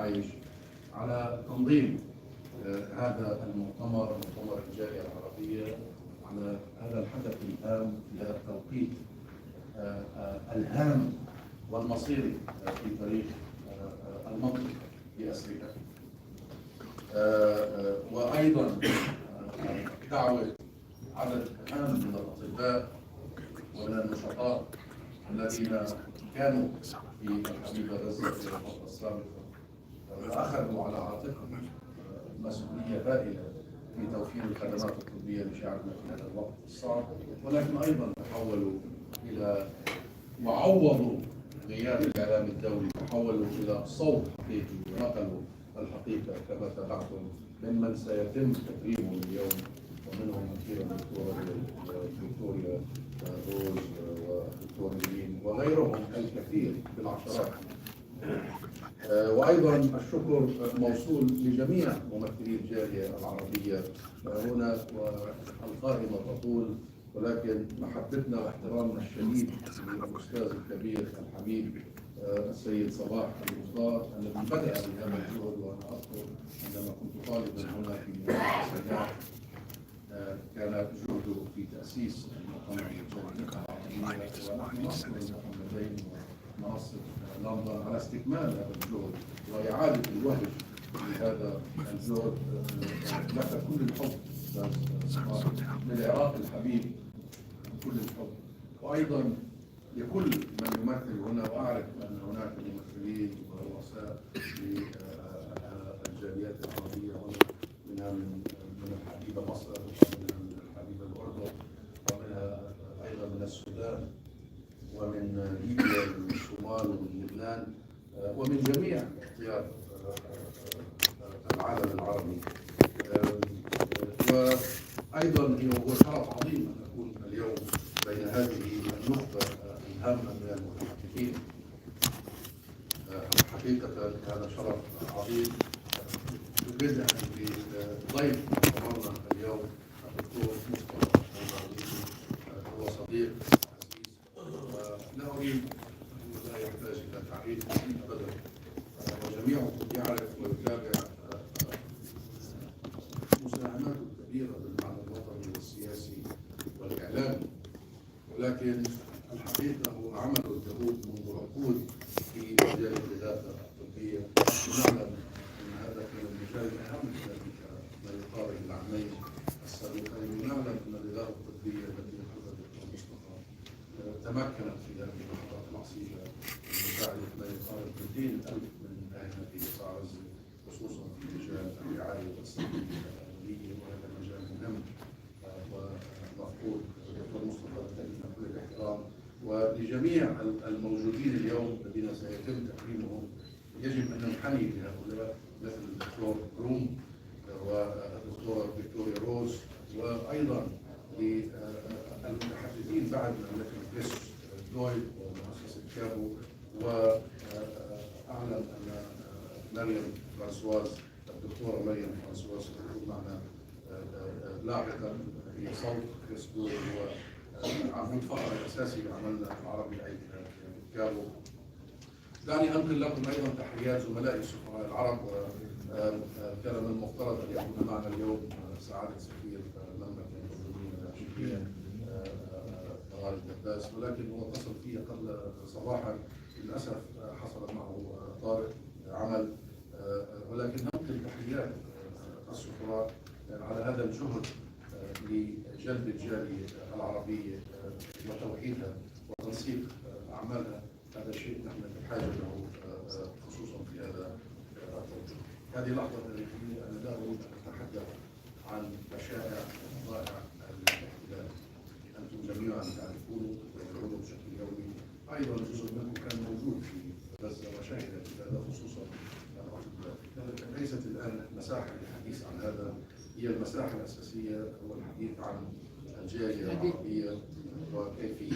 عايش على تنظيم هذا المؤتمر، مؤتمر الجالية العربية، على هذا الحدث الهام في هذا التوقيت الهام والمصيري في تاريخ المنطقة بأسرها. وأيضا دعوة عدد هام من الأطباء ومن النشطاء الذين كانوا في الحبيبة غزة في الفترة السابقة وأخذوا على عاتقهم مسؤولية هائلة في توفير الخدمات الطبية لشعبنا في هذا الوقت الصعب، ولكن أيضا تحولوا إلى وعوضوا غياب الإعلام الدولي، تحولوا إلى صوت حقيقي ونقلوا الحقيقة كما تابعتم ممن سيتم تكريمهم اليوم، ومنهم أخيرا الدكتورة روز والدكتور لين وغيرهم الكثير بالعشرات. وأيضا الشكر موصول لجميع ممثلي الجالية العربية هنا، والقائمة تطول، ولكن محبتنا واحترامنا الشديد للأستاذ الكبير الحبيب السيد صلاح المصطفى الذي بدأ بهذا الجهد. وأنا أذكر عندما كنت طالبا هنا في مدرسة السجاد كان جهده في تأسيس المؤتمر العربي، ونحن نشكر المحمدين ومنصة لندن على استكمال هذا الجهد وإعادة الوهج لهذا الجهد. لك كل الحب للعراق الحبيب، كل الحب، وأيضا لكل من يمثل هنا، وأعرف أن هناك ممثلين ورؤساء للجاليات العربية هنا، منها من الحبيبة مصر، ومنها من الحبيبة الأردن، ومنها أيضا من السودان، ومن ليبيا، ومن الصومال، ومن لبنان، ومن جميع اختيار العالم العربي. وأيضا هو شرف عظيم أن أكون اليوم بين هذه النخبة الهامة من المتحدثين. حقيقة هذا شرف عظيم بدءا بضيف مؤتمرنا اليوم الدكتور مصطفى الغربي. هو صديق عزيز ولا أريد ولا يحتاج إلى تعريف أبدا، وجميعكم يعرف ويتابع مساهماته الكبيرة بالمعنى الوطني والسياسي والإعلامي، ولكن الحقيقة هو عمل الجهود منذ عقود في مجال الإغاثة الطبية. نعلم أن هذا كان المجال الأهم في ذلك ما يقارب العامين السابقين. نعلم أن الإغاثة الطبية التي يقودها الدكتور مصطفى تمكنت في هذه اللحظات العصيبة من مساعدة ما يقارب 200,000 من أهلنا في قطاع غزة، خصوصا في مجال الرعاية والصحة الأولية، وهذا مجال مهم ومفقود. الدكتور مصطفى لدينا كل الاحترام، ولجميع الموجودين اليوم الذين سيتم تكريمهم يجب ان ننحني لهؤلاء، مثل الدكتور روم والدكتوره فيكتوريا روز، وايضا للمتحدثين بعد مثل كريس دويل ومؤسسه كابو، واعلم ان مريم فرانسواز، الدكتوره مريم فرانسواز ستكون معنا لاحقا في صوت كريس دويل عمود فقرة أساسي لعملنا العربي كابو. دعني أنقل لكم أيضا تحيات زملائي السفراء العرب، وكان من المفترض أن يكون معنا اليوم سعادة سفير المملكة الأردنية غالب العباس، ولكن هو اتصل في قبل صباحا، للأسف حصل معه طارئ عمل. ولكن ننقل تحيات السفراء على هذا الجهد لجلب الجالية العربية وتوحيدها وتنسيق أعمالها. هذا الشيء نحن بحاجة له خصوصا في هذا التوقيت. هذه لحظة تاريخية. أنا لا أريد أن أتحدث عن بشائع وضائع الاحتلال. أنتم جميعا تعرفونه وتتابعونه بشكل يومي، أيضا جزء منكم كان موجود في غزة وشهد هذا، خصوصا الأطباء. ليست الآن مساحة للحديث عن هذا، هي المساحة الأساسية هو الحديث عن الجالية العربية وكيفية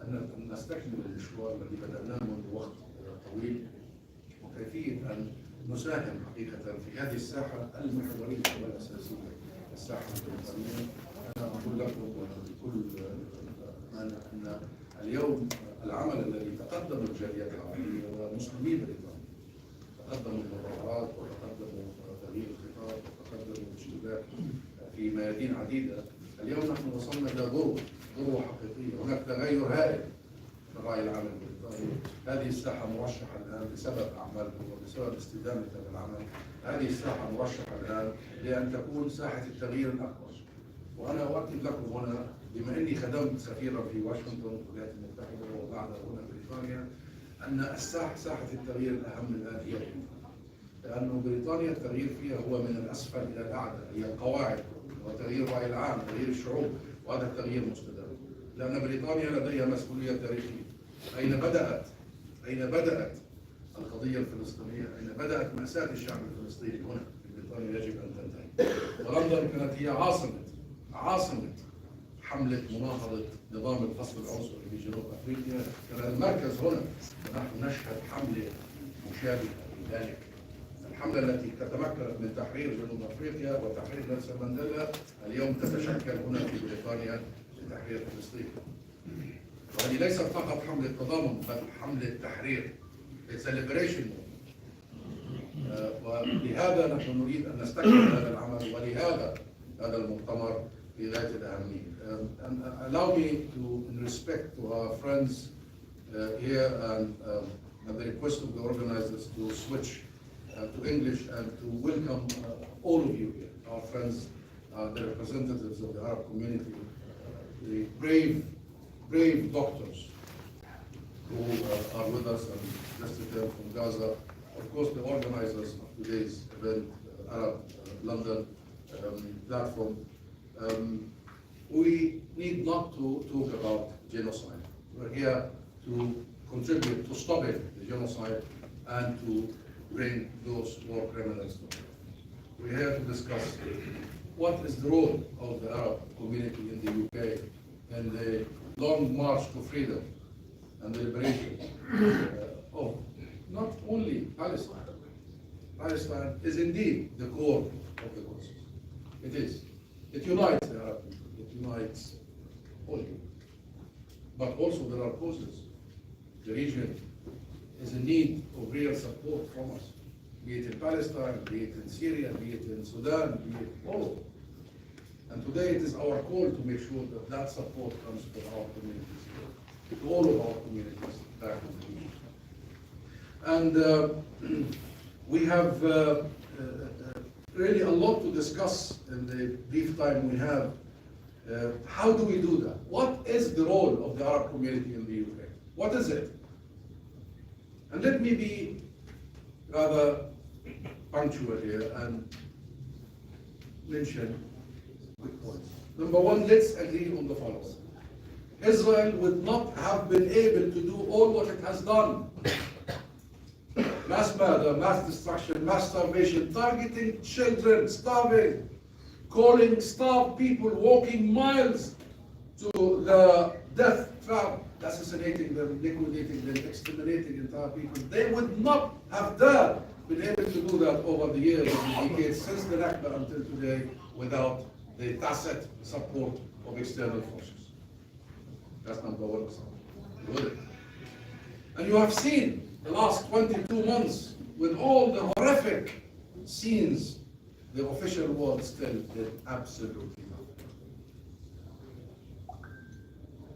أن نستكمل المشوار الذي بدأناه منذ وقت طويل، وكيفية أن نساهم حقيقة في هذه الساحة المحورية والأساسية، الساحة الوطنية. أنا أقول لكم بكل أمانة أن اليوم العمل الذي تقدم الجاليات العربية ومسلمين بريطانيا قدموا مبادرات وتقدموا تغيير الخطاب وتقدموا تشكيلات في ميادين عديدة. اليوم نحن وصلنا إلى ذروة حقيقية. هناك تغير هائل في الرأي العام البريطاني. هذه الساحة مرشحة الآن بسبب أعمالهم وبسبب استدامة هذا العمل. هذه الساحة مرشحة الآن لأن تكون ساحة التغيير الأكبر. وأنا أؤكد لكم هنا بما أني خدمت سفيرا في واشنطن والولايات المتحدة وبعد هنا بريطانيا أن ساحة التغيير الأهم الآن هي بريطانيا. لأن بريطانيا التغيير فيها هو من الأسفل إلى الأعلى، هي القواعد وتغيير الرأي العام، تغيير الشعوب، وهذا التغيير مستدام. لأن بريطانيا لديها مسؤولية تاريخية. أين بدأت القضية الفلسطينية؟ أين بدأت مأساة الشعب الفلسطيني؟ هنا في بريطانيا يجب أن تنتهي. ولندن كانت هي عاصمة حملة مناهضة نظام الفصل العنصري في جنوب أفريقيا، كان المركز هنا. ونحن نشهد حملة مشابهة لذلك. الحملة التي تتمكنت من تحرير جنوب أفريقيا وتحرير نيلسون مانديلا اليوم تتشكل هنا في بريطانيا لتحرير فلسطين. وهذه ليست فقط حملة تضامن بل حملة تحرير. It's a liberation movement. ولهذا نحن نريد أن نستكمل هذا العمل، ولهذا هذا المؤتمر في غاية الأهمية. Allow me to, in respect to our friends here and the request of the organizers to switch to English and to welcome all of you here, our friends, the representatives of the Arab community, the brave doctors who are with us and just returned from Gaza. Of course, the organizers of today's event, Arab London platform. We need not to talk about genocide. We're here to contribute to stopping the genocide and to bring those war criminals to court. We're here to discuss what is the role of the Arab community in the UK in the long march to freedom and the liberation of not only Palestine. Palestine is indeed the core of the causes. It is. It unites the Arab people. It unites all people. But also there are causes. The region is in need of real support from us, be it in Palestine, be it in Syria, be it in Sudan, be it all of it. And today it is our call to make sure that that support comes to our communities, to all of our communities back in the region. And we have really a lot to discuss in the brief time we have. How do we do that? What is the role of the Arab community in the UK? What is it? And let me be rather punctual here and mention quick points. Number one, let's agree on the following. Israel would not have been able to do all what it has done. Mass murder, mass destruction, mass starvation, targeting children, starving, calling starved people, walking miles to the death trap, assassinating them, liquidating them, exterminating entire people. They would not have been able to do that over the years and decades since the Nakba until today without the tacit support of external forces. That's number one. And you have seen the last 22 months with all the horrific scenes, the official world still did absolutely nothing.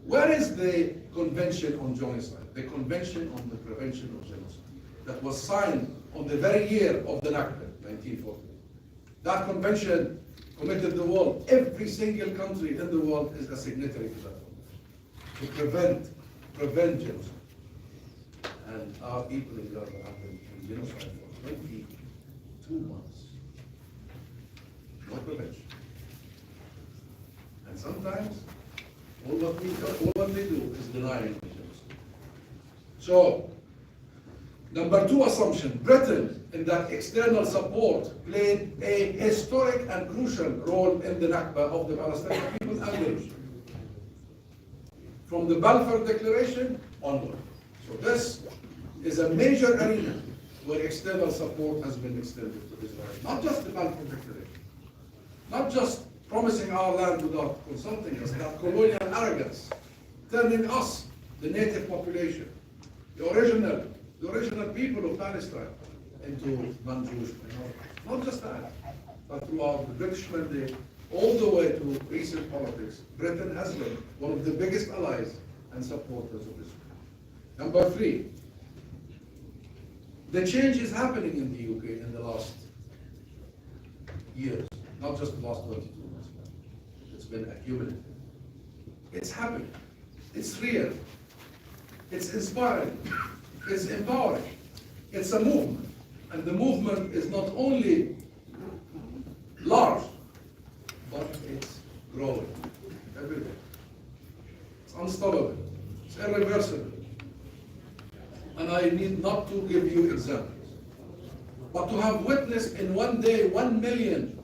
Where is the Convention on Genocide, the Convention on the Prevention of Genocide, that was signed on the very year of the Nakba, 1940? That convention committed the world, every single country in the world is a signatory to that convention, to prevent genocide. And our people in Gaza have been in genocide for 22 months. No prevention. And sometimes all what they do is denying the genocide. So, number two assumption, Britain in that external support played a historic and crucial role in the Nakba of the Palestinian people and the region. From the Balfour Declaration onward. So this is a major arena where external support has been extended to Israel. Not just the Balfour Declaration, not just promising our land without consulting us, that colonial arrogance, turning us, the native population, the original people of Palestine, into non-Jewish minorities. Not just that, but throughout the British mandate, all the way to recent politics, Britain has been one of the biggest allies and supporters of Israel. Number three, the change is happening in the UK in the last years, not just the last 22 months. It's been accumulative. It's happening. It's real. It's inspiring. It's empowering. It's a movement. And the movement is not only large, but it's growing every day. It's unstoppable. It's irreversible. And I need not to give you examples. But to have witnessed in one day 1 million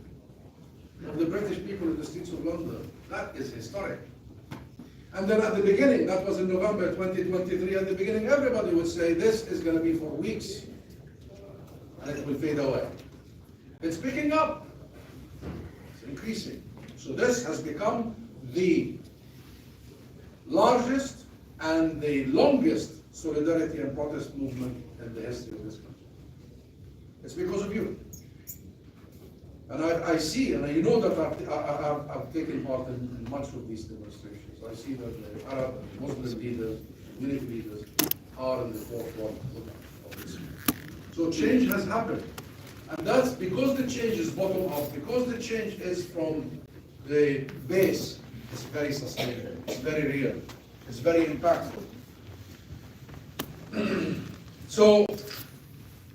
of the British people in the streets of London, that is historic. And then at the beginning, that was in November 2023, at the beginning everybody would say this is going to be for weeks and it will fade away. It's picking up. It's increasing. So this has become the largest and the longest solidarity and protest movement in the history of this country. It's because of you. And I see, and I know that I've taken part in much of these demonstrations. I see that the Arab and Muslim leaders, community leaders, are in the forefront of this. So change has happened. And that's because the change is bottom up, because the change is from the base. It's very sustainable, it's very real, it's very impactful. So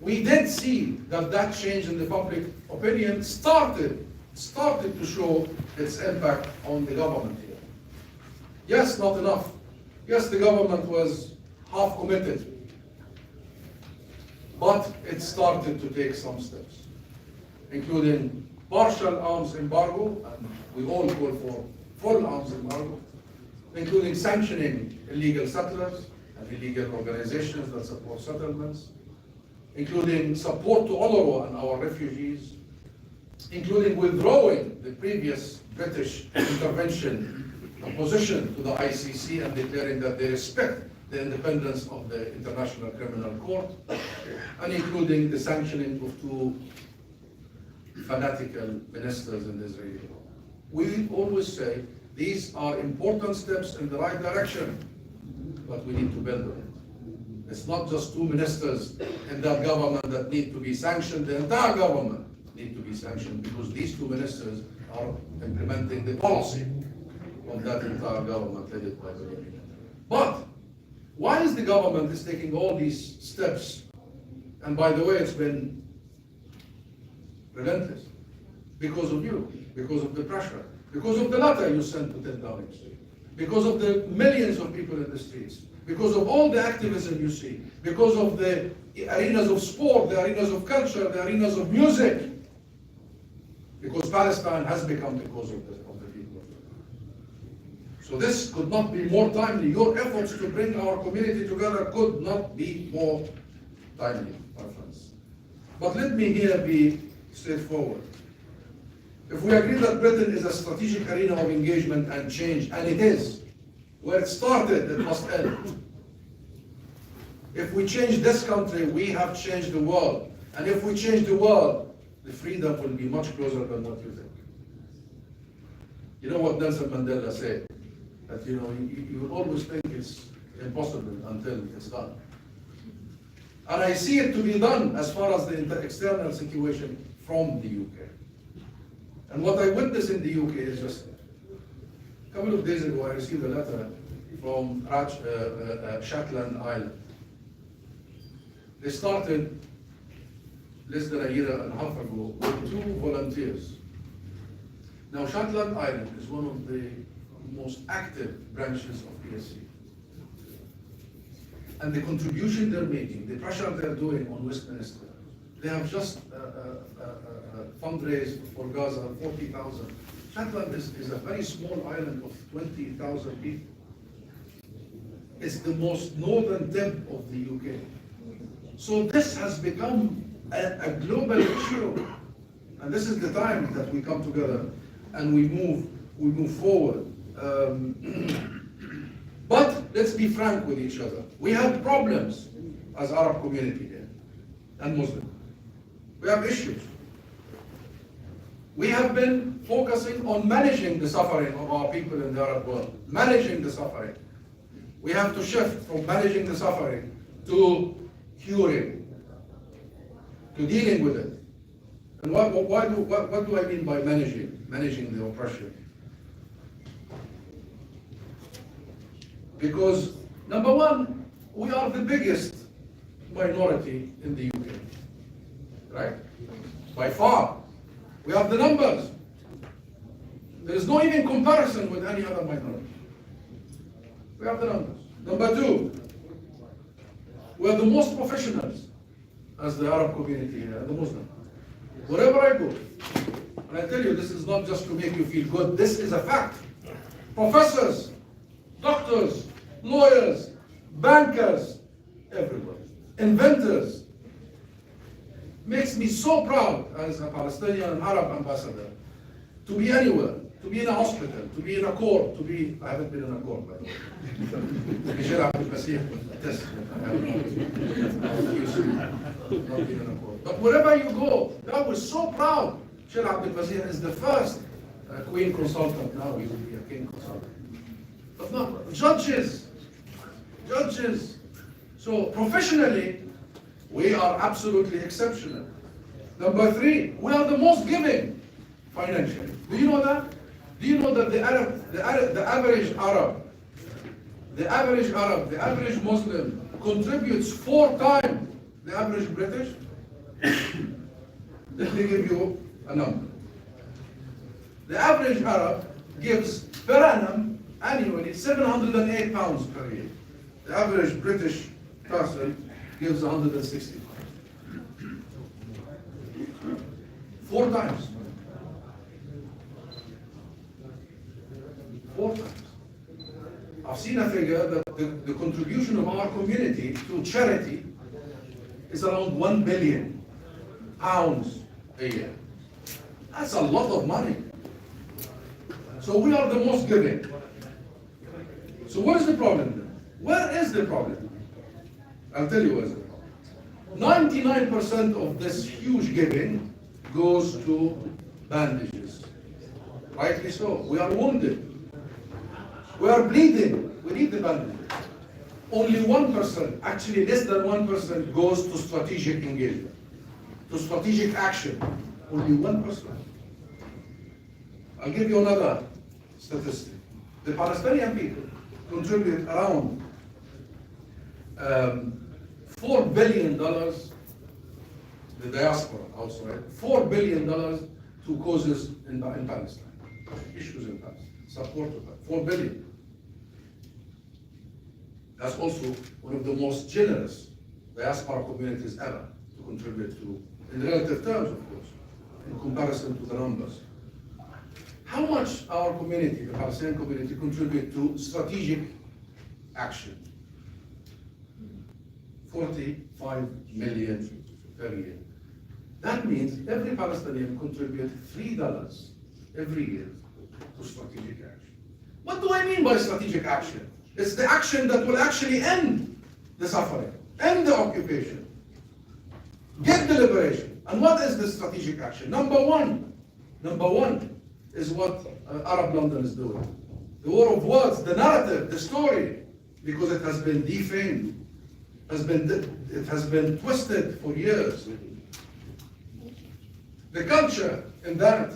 we did see that change in the public opinion started to show its impact on the government here. Yes, not enough. Yes, the government was half committed, but it started to take some steps, including partial arms embargo, and we all call for full arms embargo, including sanctioning illegal settlers and illegal organizations that support settlements, including support to UNRWA and our refugees, including withdrawing the previous British intervention opposition to the ICC and declaring that they respect the independence of the International Criminal Court, and including the sanctioning of two fanatical ministers in the Israeli government. We always say these are important steps in the right direction, but we need to build on it. It's not just two ministers in that government that need to be sanctioned, the entire government needs to be sanctioned because these two ministers are implementing the policy of that entire government led by the Union. But why is the government is taking all these steps? And by the way, it's been relentless because of you, because of the pressure, because of the letter you sent to 10 Downing Street, because of the millions of people in the streets, because of all the activism you see, because of the arenas of sport, the arenas of culture, the arenas of music, because Palestine has become the cause of the people. So this could not be more timely. Your efforts to bring our community together could not be more timely, my friends. But let me here be straightforward. If we agree that Britain is a strategic arena of engagement and change, and it is, where it started, it must end. If we change this country, we have changed the world. And if we change the world, the freedom will be much closer than what you think. You know what Nelson Mandela said? That you will always think it's impossible until it's done. And I see it to be done as far as the external situation from the UK. And what I witnessed in the UK is just a couple of days ago I received a letter from Shetland Island. They started less than a year and a half ago with 2 volunteers. Now Shetland Island is one of the most active branches of PSC. And the contribution they're making, the pressure they're doing on Westminster, they have just fundraised for Gaza 40,000. Shetland is a very small island of 20,000 people. It's the most northern tip of the UK. So this has become a global issue. And this is the time that we come together and we move forward. But let's be frank with each other. We have problems as Arab community here and Muslim. We have issues. We have been focusing on managing the suffering of our people in the Arab world, managing the suffering. We have to shift from managing the suffering to curing, to dealing with it. And what do I mean by managing the oppression? Because, number one, we are the biggest minority in the UK, right? By far. We have the numbers. There is no even comparison with any other minority. We have the numbers. Number two, we are the most professionals as the Arab community here, and the Muslim. Wherever I go, and I tell you, this is not just to make you feel good, this is a fact. Professors, doctors, lawyers, bankers, everywhere, inventors. Makes me so proud as a Palestinian and Arab ambassador to be anywhere, to be in a hospital, to be in a court, I haven't been in a court, by the way. Not been in a court. But wherever you go, I was so proud. Sheikh Abdul Wazir is the first Queen consultant, now he will be a King consultant. But not judges. So professionally, we are absolutely exceptional. Number three, we are the most giving financially. Do you know that? Do you know that the average Arab, the average Muslim contributes 4 times the average British? Let me give you a number. The average Arab gives per annum, annually, 708 pounds per year. The average British person gives 160. 4 times. 4 times. I've seen a figure that the contribution of our community to charity is around 1 billion pounds a year. That's a lot of money. So we are the most giving. So what is the problem then? Where is the problem? I'll tell you what is the problem. 99% of this huge giving goes to bandages. Rightly so. We are wounded. We are bleeding. We need the bandages. Only 1%, actually less than 1%, goes to strategic engagement, to strategic action. Only 1%. I'll give you another statistic. The Palestinian people contribute around $4 billion, the diaspora also, right? $4 billion to causes in Palestine, issues in Palestine, support of that, 4 billion. That's also one of the most generous diaspora communities ever to contribute to, in relative terms, of course, in comparison to the numbers. How much our community, the Palestinian community, contribute to strategic action? 45 million per year. That means every Palestinian contributes $3 every year to strategic action. What do I mean by strategic action? It's the action that will actually end the suffering, end the occupation, get the liberation. And what is the strategic action? Number one is what Arab London is doing. The war of words, the narrative, the story, because it has been defamed, it has been twisted for years. The culture in that,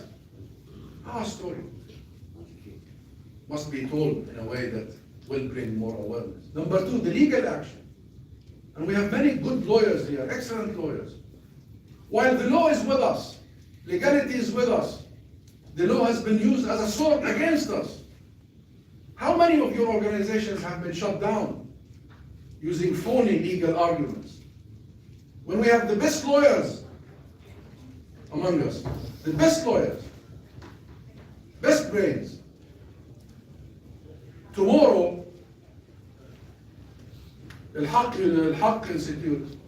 our story, must be told in a way that will bring more awareness. Number two, the legal action. And we have many good lawyers here, excellent lawyers. While the law is with us, legality is with us, the law has been used as a sword against us. How many of your organizations have been shut down using phony legal arguments? When we have the best lawyers among us, the best lawyers, best brains. Tomorrow, Al-Haq Institute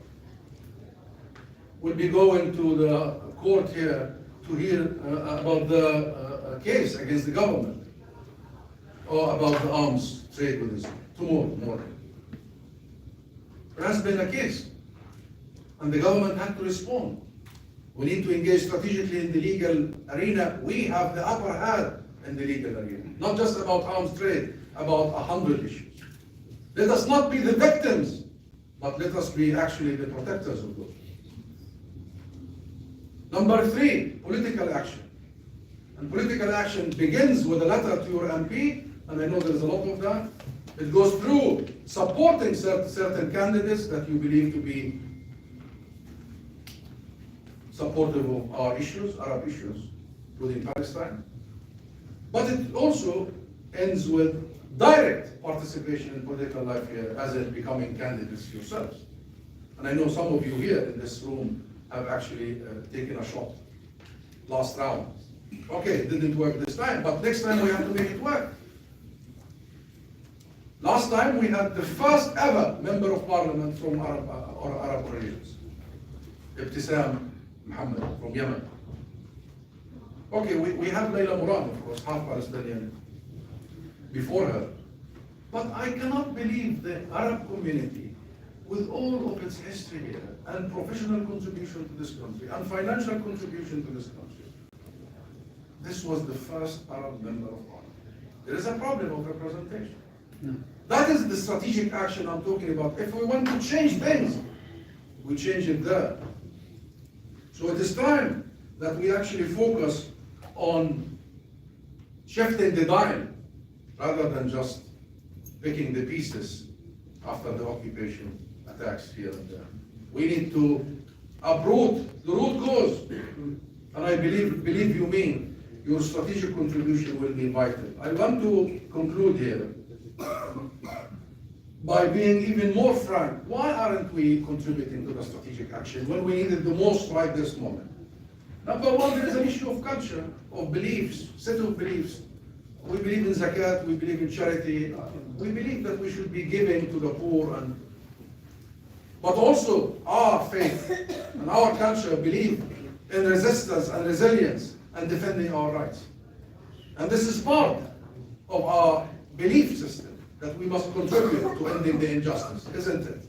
will be going to the court here to hear about the case against the government or about the arms trade with Israel. Tomorrow morning. There has been a case, and the government had to respond We need to engage strategically in the legal arena. We have the upper hand in the legal arena. Not just about arms trade, about 100 issues. Let us not be the victims, but let us be actually the protectors of those. Number 3, political action. And political action begins with a letter to your MP, and I know there is a lot of that. It goes through supporting certain candidates that you believe to be supportive of our issues, Arab issues, including Palestine. But it also ends with direct participation in political life here, as in becoming candidates yourselves. And I know some of you here in this room have actually taken a shot last round. Okay, it didn't work this time, but next time we have to make it work. Last time we had the first ever member of parliament from Arab origins, Ibtisam Muhammad from Yemen. Okay, we have Layla Moran, of course, half Palestinian before her. But I cannot believe the Arab community, with all of its history here, and professional contribution to this country, and financial contribution to this country, this was the first Arab member of parliament. There is a problem of representation. That is the strategic action I'm talking about. If we want to change things, we change it there. So it is time that we actually focus on shifting the dial rather than just picking the pieces after the occupation attacks here and there. We need to uproot the root cause. And I believe you mean your strategic contribution will be vital. I want to conclude here by being even more frank. Why aren't we contributing to the strategic action when we need it the most right this moment? Number one, there is an issue of culture, of beliefs, set of beliefs. We believe in zakat, we believe in charity, we believe that we should be giving to the poor, but also our faith and our culture believe in resistance and resilience and defending our rights. And this is part of our belief system, that we must contribute to ending the injustice, isn't it?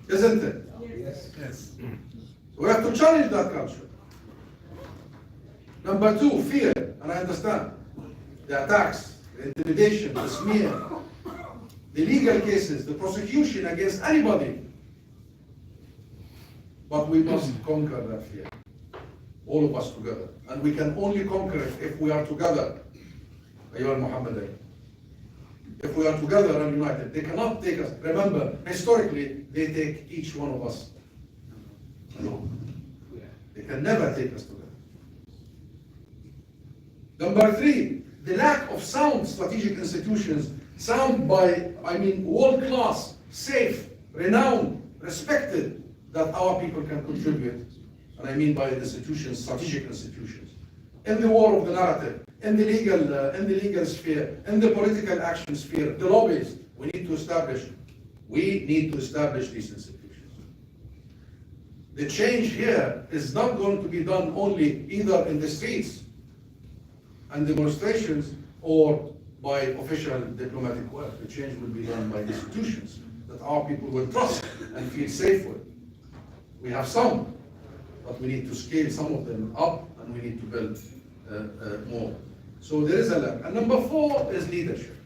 Isn't it? Yes. Yes. We have to challenge that culture. Number 2, fear, and I understand the attacks, the intimidation, the smear, the legal cases, the prosecution against anybody. But we must conquer that fear, all of us together. And we can only conquer it if we are together. Ayyuha al-Muhammadin. If we are together and united, they cannot take us. Remember, historically, they take each one of us alone. They can never take us together. Number 3, the lack of sound strategic institutions, sound by, world-class, safe, renowned, respected, that our people can contribute. And I mean by institutions, strategic institutions. In the war of the narrative, in the legal sphere, in the political action sphere, the lobbies, we need to establish these institutions. The change here is not going to be done only either in the streets and demonstrations or by official diplomatic work. The change will be done by institutions that our people will trust and feel safe with. We have some, but we need to scale some of them up, and we need to build more. So there is a lack. And number 4 is leadership.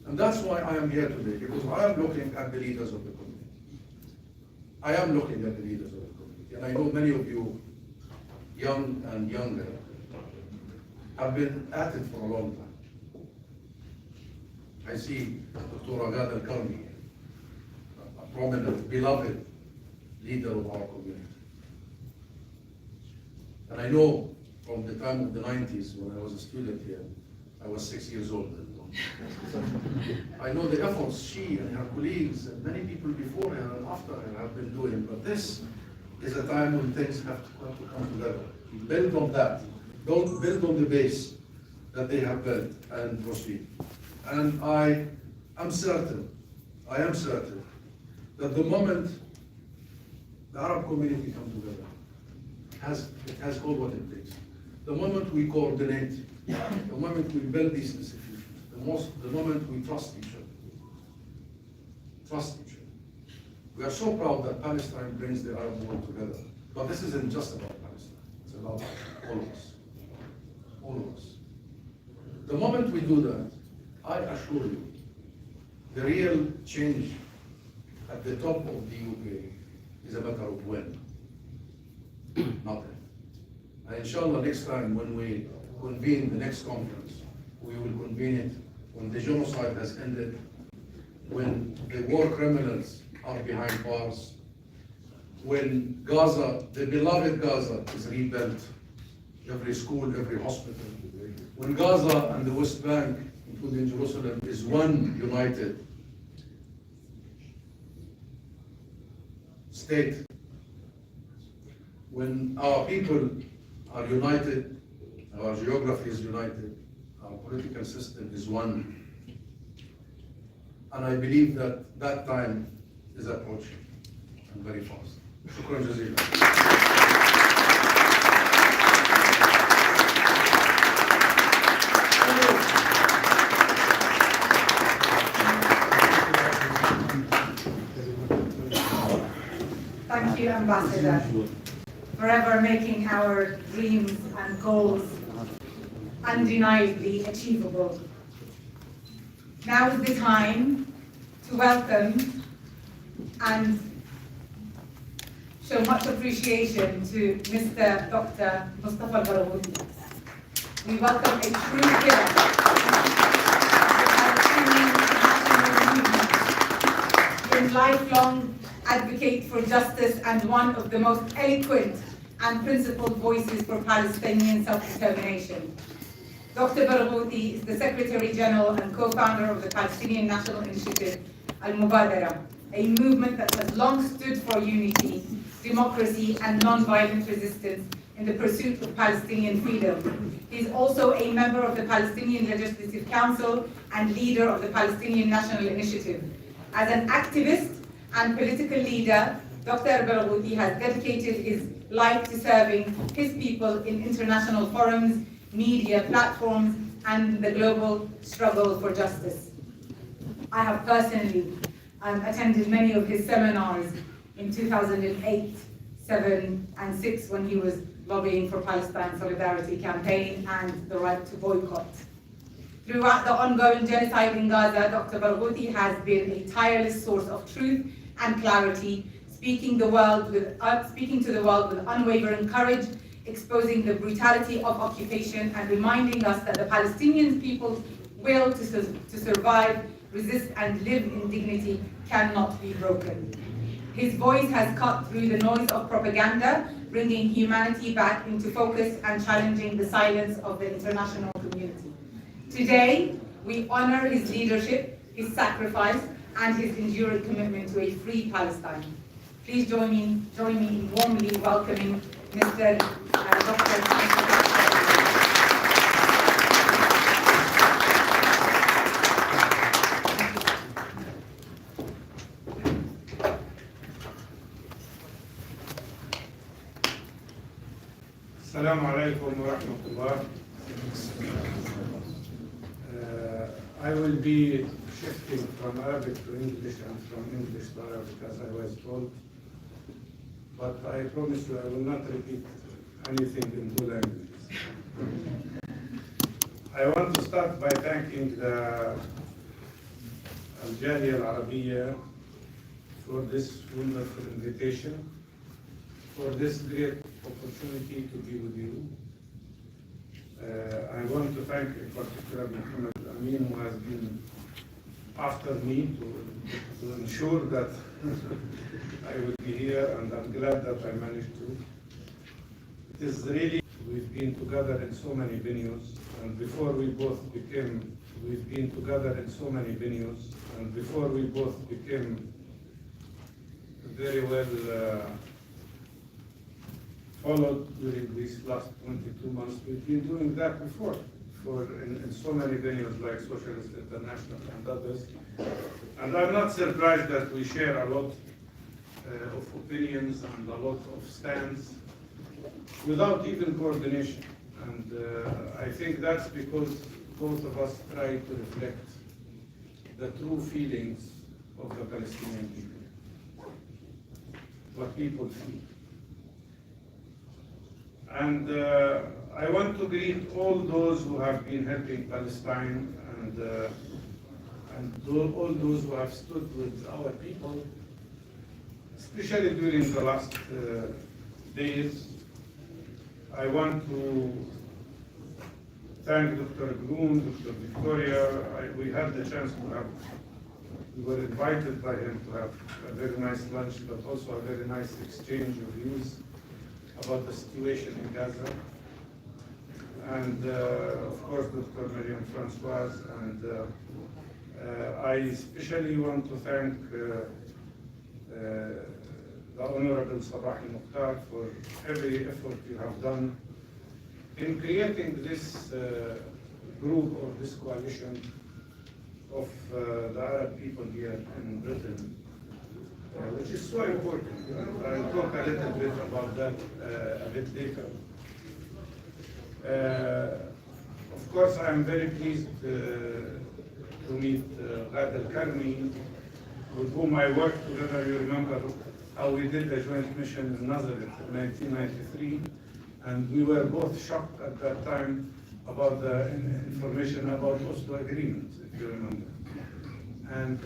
And that's why I am here today, because I am looking at the leaders of the community. I am looking at the leaders of the community. And I know many of you, young and younger, have been at it for a long time. I see Dr. Agad al-Karmi, a prominent, beloved leader of our community. And I know from the time of the 90s, when I was a student here, I was 6 years old. I know the efforts she and her colleagues and many people before her and after her have been doing, but this is a time when things have to come together. Build on that. Don't build on the base that they have built and proceed. And I am certain that the moment the Arab community comes together, it has all what it takes. The moment we coordinate, the moment we build these institutions, the moment we trust each other. We are so proud that Palestine brings the Arab world together. But this isn't just about Palestine. about all of us. All of us. The moment we do that, I assure you, the real change at the top of the UK is a matter of when, not if. And inshallah, next time when we convene the next conference, we will convene it when the genocide has ended, when the war criminals are behind bars, when Gaza, the beloved Gaza, is rebuilt, every school, every hospital, when Gaza and the West Bank, including Jerusalem, is one united state, when our people are united, our geography is united, our political system is one. And I believe that that time is approaching, and very fast. Shukran jazeelan. Thank you, Ambassador, forever making our dreams and goals undeniably achievable. Now is the time to welcome and show much appreciation to Mr. Dr. Mustafa al-Barghouti. We welcome a true pillar of the Palestinian national movement, a lifelong advocate for justice and one of the most eloquent and principled voices for Palestinian self-determination. Dr. Barghouti is the Secretary General and co-founder of the Palestinian National Initiative, Al-Mubadara, a movement that has long stood for unity, democracy, and non-violent resistance in the pursuit of Palestinian freedom. He is also a member of the Palestinian Legislative Council and leader of the Palestinian National Initiative. As an activist and political leader, Dr. Barghouti has dedicated his life to serving his people in international forums, media platforms, and the global struggle for justice. I have personally attended many of his seminars in 2008, 7, and 6 when he was lobbying for Palestine Solidarity Campaign and the right to boycott. Throughout the ongoing genocide in Gaza, Dr. Barghouti has been a tireless source of truth and clarity, speaking to the world with unwavering courage, exposing the brutality of occupation and reminding us that the Palestinian people's will to survive, resist, and live in dignity cannot be broken. His voice has cut through the noise of propaganda, bringing humanity back into focus and challenging the silence of the international community. Today, we honor his leadership, his sacrifice, and his enduring commitment to a free Palestine. Please join me in warmly welcoming Mr. Dr. Assalamu alaikum wa rahmatullah. I will be shifting from Arabic to English and from English to Arabic as I was told. But I promise you I will not repeat anything in two languages. I want to start by thanking the Al-Jaliya Al-Arabiya for this wonderful invitation, for this great opportunity to be with you. I want to thank in particular Muhammad Amin, who has been after me to ensure that I will be here, and I'm glad that I managed to. It is really, we've been together in so many venues, and before we both became, we've been together in so many venues, and before we both became very well followed during these last 22 months. We've been doing that before, in so many venues like Socialist International and others. And I'm not surprised that we share a lot of opinions and a lot of stands without even coordination. And I think that's because both of us try to reflect the true feelings of the Palestinian people, what people feel. And I want to greet all those who have been helping Palestine and all those who have stood with our people, especially during the last days. I want to thank Dr. Groom, Dr. Victoria. We had the chance to have, we were invited by him to have a very nice lunch, but also a very nice exchange of views about the situation in Gaza. And of course, Dr. Mariam Francoise, and I especially want to thank the Honorable Sabah al-Mukhtar for every effort you have done in creating this group or this coalition of the Arab people here in Britain, which is so important. I'll talk a little bit about that a bit later. Of course, I am very pleased to meet Ghad al-Karmi, with whom I worked together. You remember how we did the joint mission in Nazareth in 1993, and we were both shocked at that time about the information about Oslo Agreement, if you remember, and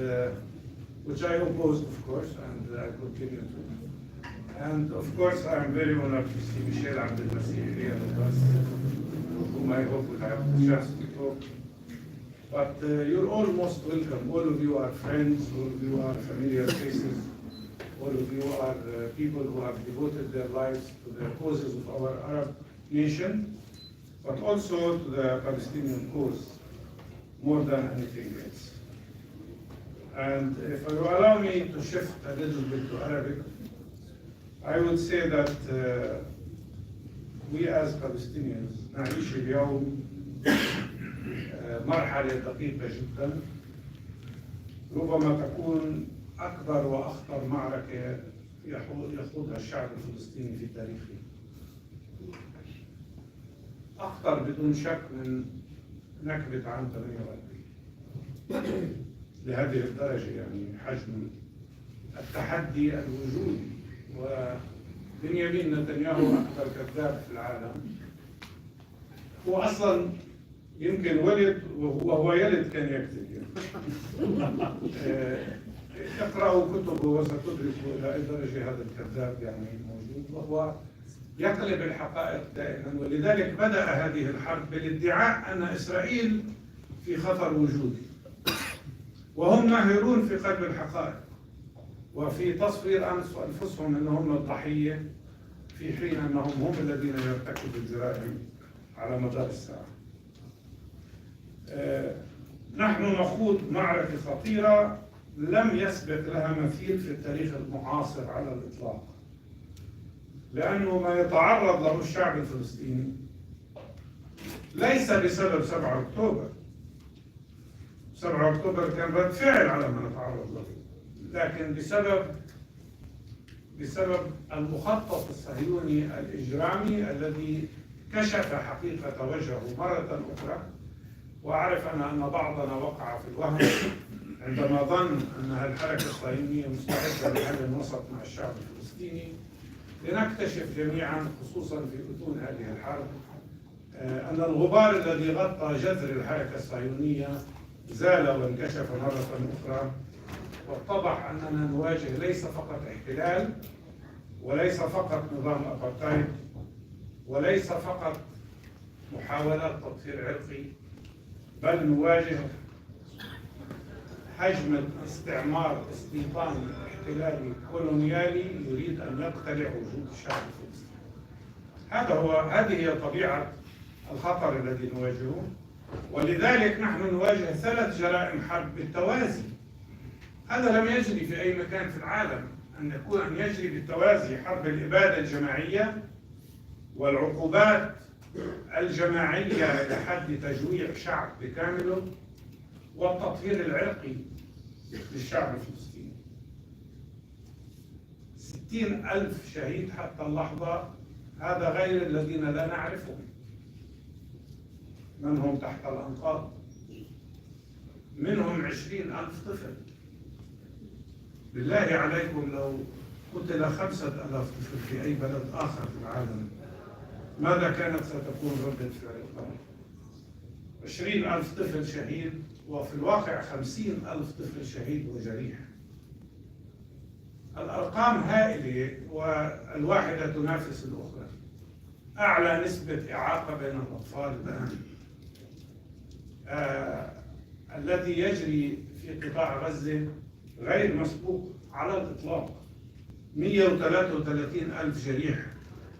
which I opposed, of course, and I continue to. And of course, I am very honored to see Michel Abdelmasih here with us, with whom I hope we'll have the chance to talk. But you're all most welcome. All of you are friends, all of you are familiar faces, all of you are people who have devoted their lives to the causes of our Arab nation, but also to the Palestinian cause, more than anything else. And if you allow me to shift a little bit to Arabic, I would say that we as Palestinians نعيش اليوم مرحلة دقيقة جدا، ربما تكون أكبر وأخطر معركة يخوضها الشعب الفلسطيني في تاريخه. أخطر بدون شك من نكبة عام 48 لهذه الدرجة، يعني حجم التحدي الوجودي. وبنيامين نتنياهو أكبر كذاب في العالم، هو أصلا يمكن ولد وهو يلد كان يكذب يعني. اقرأوا كتبه وستدركوا إلى أي درجة هذا الكذاب يعني موجود، وهو يقلب الحقائق دائما. ولذلك بدأ هذه الحرب بالادعاء أن إسرائيل في خطر وجودي، وهم ماهرون في قلب الحقائق وفي تصوير أنفسهم أنهم الضحية، في حين أنهم هم الذين يرتكبوا الجرائم على مدار الساعة. نحن نخوض معركة خطيرة لم يسبق لها مثيل في التاريخ المعاصر على الإطلاق، لأنه ما يتعرض له الشعب الفلسطيني ليس بسبب 7 أكتوبر. 7 أكتوبر كان رد فعل على ما نتعرض له، لكن بسبب المخطط الصهيوني الإجرامي الذي كشف حقيقة وجهه مرة أخرى. وأعرف أن بعضنا وقع في الوهم عندما ظن أن الحركة الصهيونية مستعدة لحل وسط مع الشعب الفلسطيني، لنكتشف جميعا خصوصا في بطون هذه الحرب أن الغبار الذي غطى جذر الحركة الصهيونية زال وانكشف مرة أخرى، واتضح أننا نواجه ليس فقط احتلال، وليس فقط نظام أبارتايد، وليس فقط محاولات تطهير عرقي، بل نواجه حجم استعمار استيطاني احتلالي كولونيالي يريد أن يقتلع وجود الشعب الفلسطيني. هذه هي طبيعة الخطر الذي نواجهه. ولذلك نحن نواجه 3 جرائم حرب بالتوازي. هذا لم يجري في أي مكان في العالم، أن يجري بالتوازي حرب الإبادة الجماعية والعقوبات الجماعية لحد تجويع شعب بكامله، والتطهير العرقي للشعب الفلسطيني. 60,000 شهيد حتى اللحظة، هذا غير الذين لا نعرفهم من هم تحت الأنقاض، منهم 20,000 طفل. بالله عليكم لو قتل 5,000 طفل في أي بلد آخر في العالم ماذا كانت ستكون ردة فعلكم؟ 20,000 طفل شهيد، وفي الواقع 50,000 طفل شهيد وجريح. الأرقام هائلة والواحدة تنافس الأخرى. أعلى نسبة إعاقة بين الأطفال الآن الذي يجري في قطاع غزة غير مسبوق على الإطلاق. 133,000 جريح.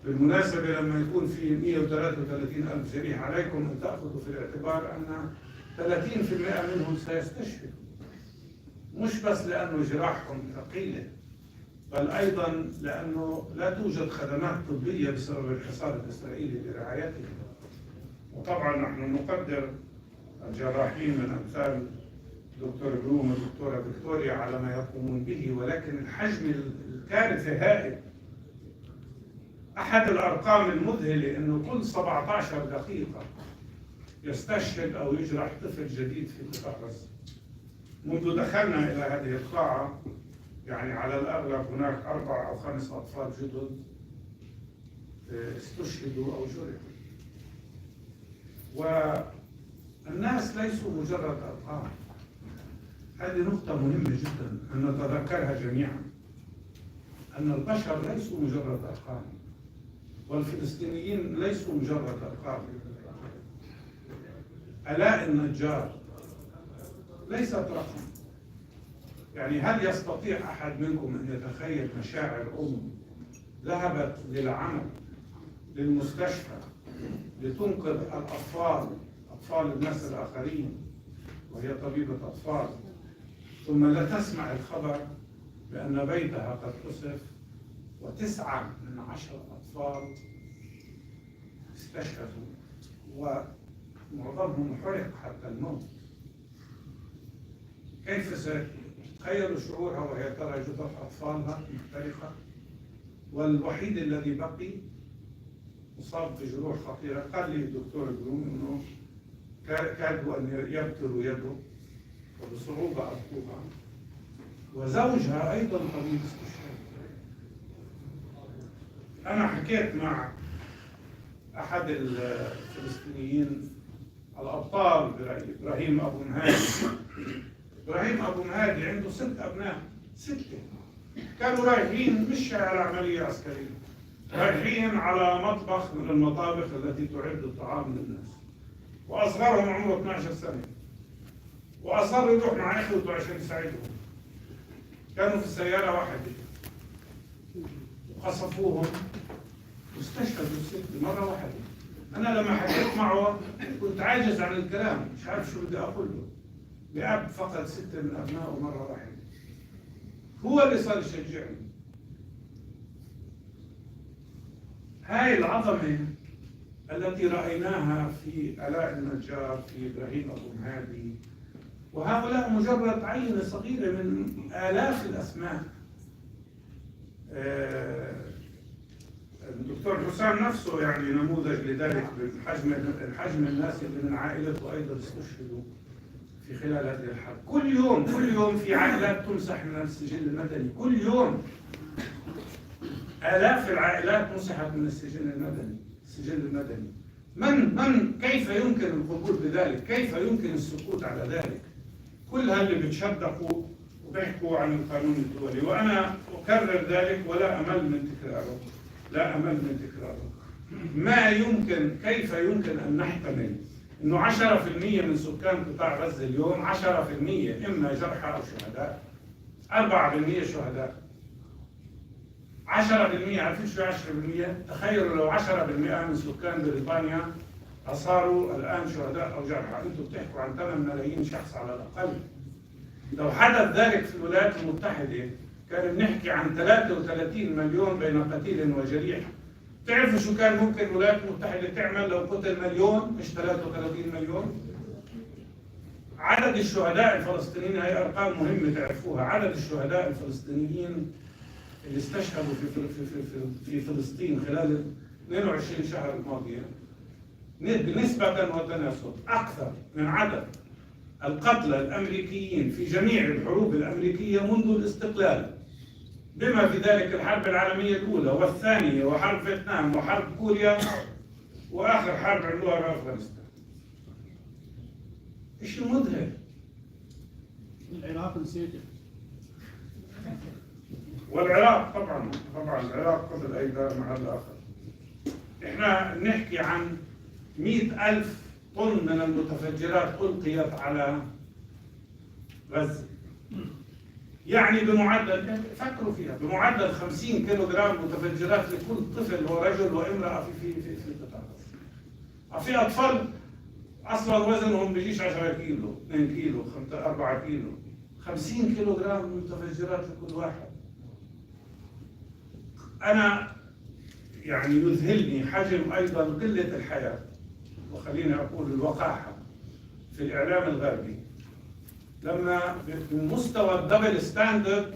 بالمناسبة لما يكون في 133,000 جريح عليكم أن تأخذوا في الاعتبار أن 30% منهم سيستشهدوا، مش بس لأنه جراحهم ثقيلة، بل أيضا لأنه لا توجد خدمات طبية بسبب الحصار الإسرائيلي لرعايتهم. وطبعا نحن نقدر الجراحين من أمثال دكتور بلوم والدكتورة فيكتوريا على ما يقومون به، ولكن الحجم الكارثة هائل. أحد الأرقام المذهلة أنه كل 17 دقيقة يستشهد أو يجرح طفل جديد في قطاع غزة. منذ دخلنا إلى هذه القاعة يعني على الأغلب هناك 4 أو 5 أطفال جدد استشهدوا أو جرحوا. والناس ليسوا مجرد أرقام. هذه نقطة مهمة جدا أن نتذكرها جميعا، أن البشر ليسوا مجرد أرقام، والفلسطينيين ليسوا مجرد أرقام. آلاء النجار ليست رقم. يعني هل يستطيع أحد منكم أن يتخيل مشاعر ذهبت للعمل للمستشفى لتنقذ أطفال الناس الآخرين، وهي طبيبة أطفال، ثم لا تسمع الخبر بأن بيتها قد قصف و9 من 10 أطفال استشهدوا ومعظمهم حرق حتى الموت؟ كيف تخيلوا شعورها وهي ترى جثث أطفالها محترقة، والوحيد الذي بقي مصاب بجروح خطيرة؟ قال لي الدكتور بلوم إنه كادوا أن يبتروا يده وبصعوبة أبقوها، وزوجها أيضا طبيب استشهاد. أنا حكيت مع أحد الفلسطينيين الأبطال إبراهيم أبو مهادي. إبراهيم أبو مهادي عنده 6 أبناء، 6 كانوا رايحين مش على عملية عسكرية، رايحين على مطبخ من المطابخ التي تعد الطعام للناس، وأصغرهم عمره 12 سنة، وأصر يروح مع إخوته عشان يساعدهم. كانوا في سيارة واحدة وقصفوهم واستشهدوا 6 مرة واحدة. أنا لما حكيت معه كنت عاجز عن الكلام، مش عارف شو بدي أقول له. بأب فقد 6 من أبنائه مرة واحدة. هو اللي صار يشجعني. هاي العظمة التي رأيناها في آلاء النجار، في إبراهيم أبو مهادي، وهؤلاء مجرد عينة صغيرة من آلاف الأسماء. الدكتور حسام نفسه يعني نموذج لذلك، بالحجم الناس اللي من عائلته أيضا استشهدوا في خلال هذه الحرب. كل يوم في عائلات تمسح من السجل المدني، كل يوم آلاف العائلات مسحت من السجل المدني. كيف يمكن القبول بذلك؟ كيف يمكن السكوت على ذلك؟ كل هاللي بتشدقوا وبيحكوا عن القانون الدولي، وأنا أكرر ذلك ولا أمل من تكراره، ما يمكن، كيف يمكن أن نحتمل إنه 10% من سكان قطاع غزة اليوم 10% إما جرحى أو شهداء، 4% شهداء. 10%، عارفين شو 10%؟ تخيلوا لو 10% من سكان بريطانيا صاروا الآن شهداء أو جرحى، أنتم بتحكوا عن 8 ملايين شخص على الأقل. لو حدث ذلك في الولايات المتحدة كان بنحكي عن 33 مليون بين قتيل وجريح. تعرفوا شو كان ممكن الولايات المتحدة تعمل لو قتل مليون مش 33 مليون؟ عدد الشهداء الفلسطينيين، هي أرقام مهمة تعرفوها، عدد الشهداء الفلسطينيين اللي استشهدوا في فلسطين خلال 22 شهر الماضية بنسبة وتناسب أكثر من عدد القتلى الأمريكيين في جميع الحروب الأمريكية منذ الاستقلال، بما في ذلك الحرب العالمية الأولى والثانية وحرب فيتنام وحرب كوريا واخر حرب عملوها بافغانستان. شيء مذهل. العراق نسيته. والعراق طبعا العراق قبل اي محل اخر. احنا نحكي عن 100,000 طن من المتفجرات ألقيت على غزة. يعني بمعدل، فكروا فيها، بمعدل 50 كيلو جرام متفجرات لكل طفل ورجل وامرأة في قطاع غزة. في أطفال أصلا وزنهم بيجيش 10 كيلو، 2 كيلو، 4 كيلو. 50 كيلو جرام متفجرات لكل واحد. أنا يعني يذهلني حجم أيضا قلة الحياة، وخليني أقول الوقاحة في الإعلام الغربي، لما بمستوى الدبل ستاندرد،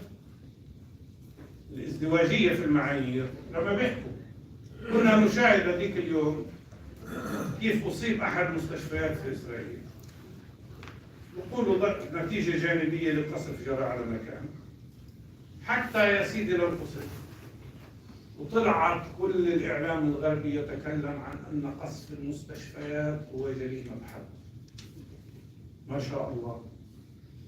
الازدواجية في المعايير، لما بيحكوا كنا نشاهد هذيك اليوم كيف أصيب أحد مستشفيات في إسرائيل، يقولوا نتيجة جانبية لقصف جرى على مكان، حتى يا سيدي لو قصف. وطلعت كل الإعلام الغربي يتكلم عن أن قصف المستشفيات هو جريمة حرب. ما شاء الله.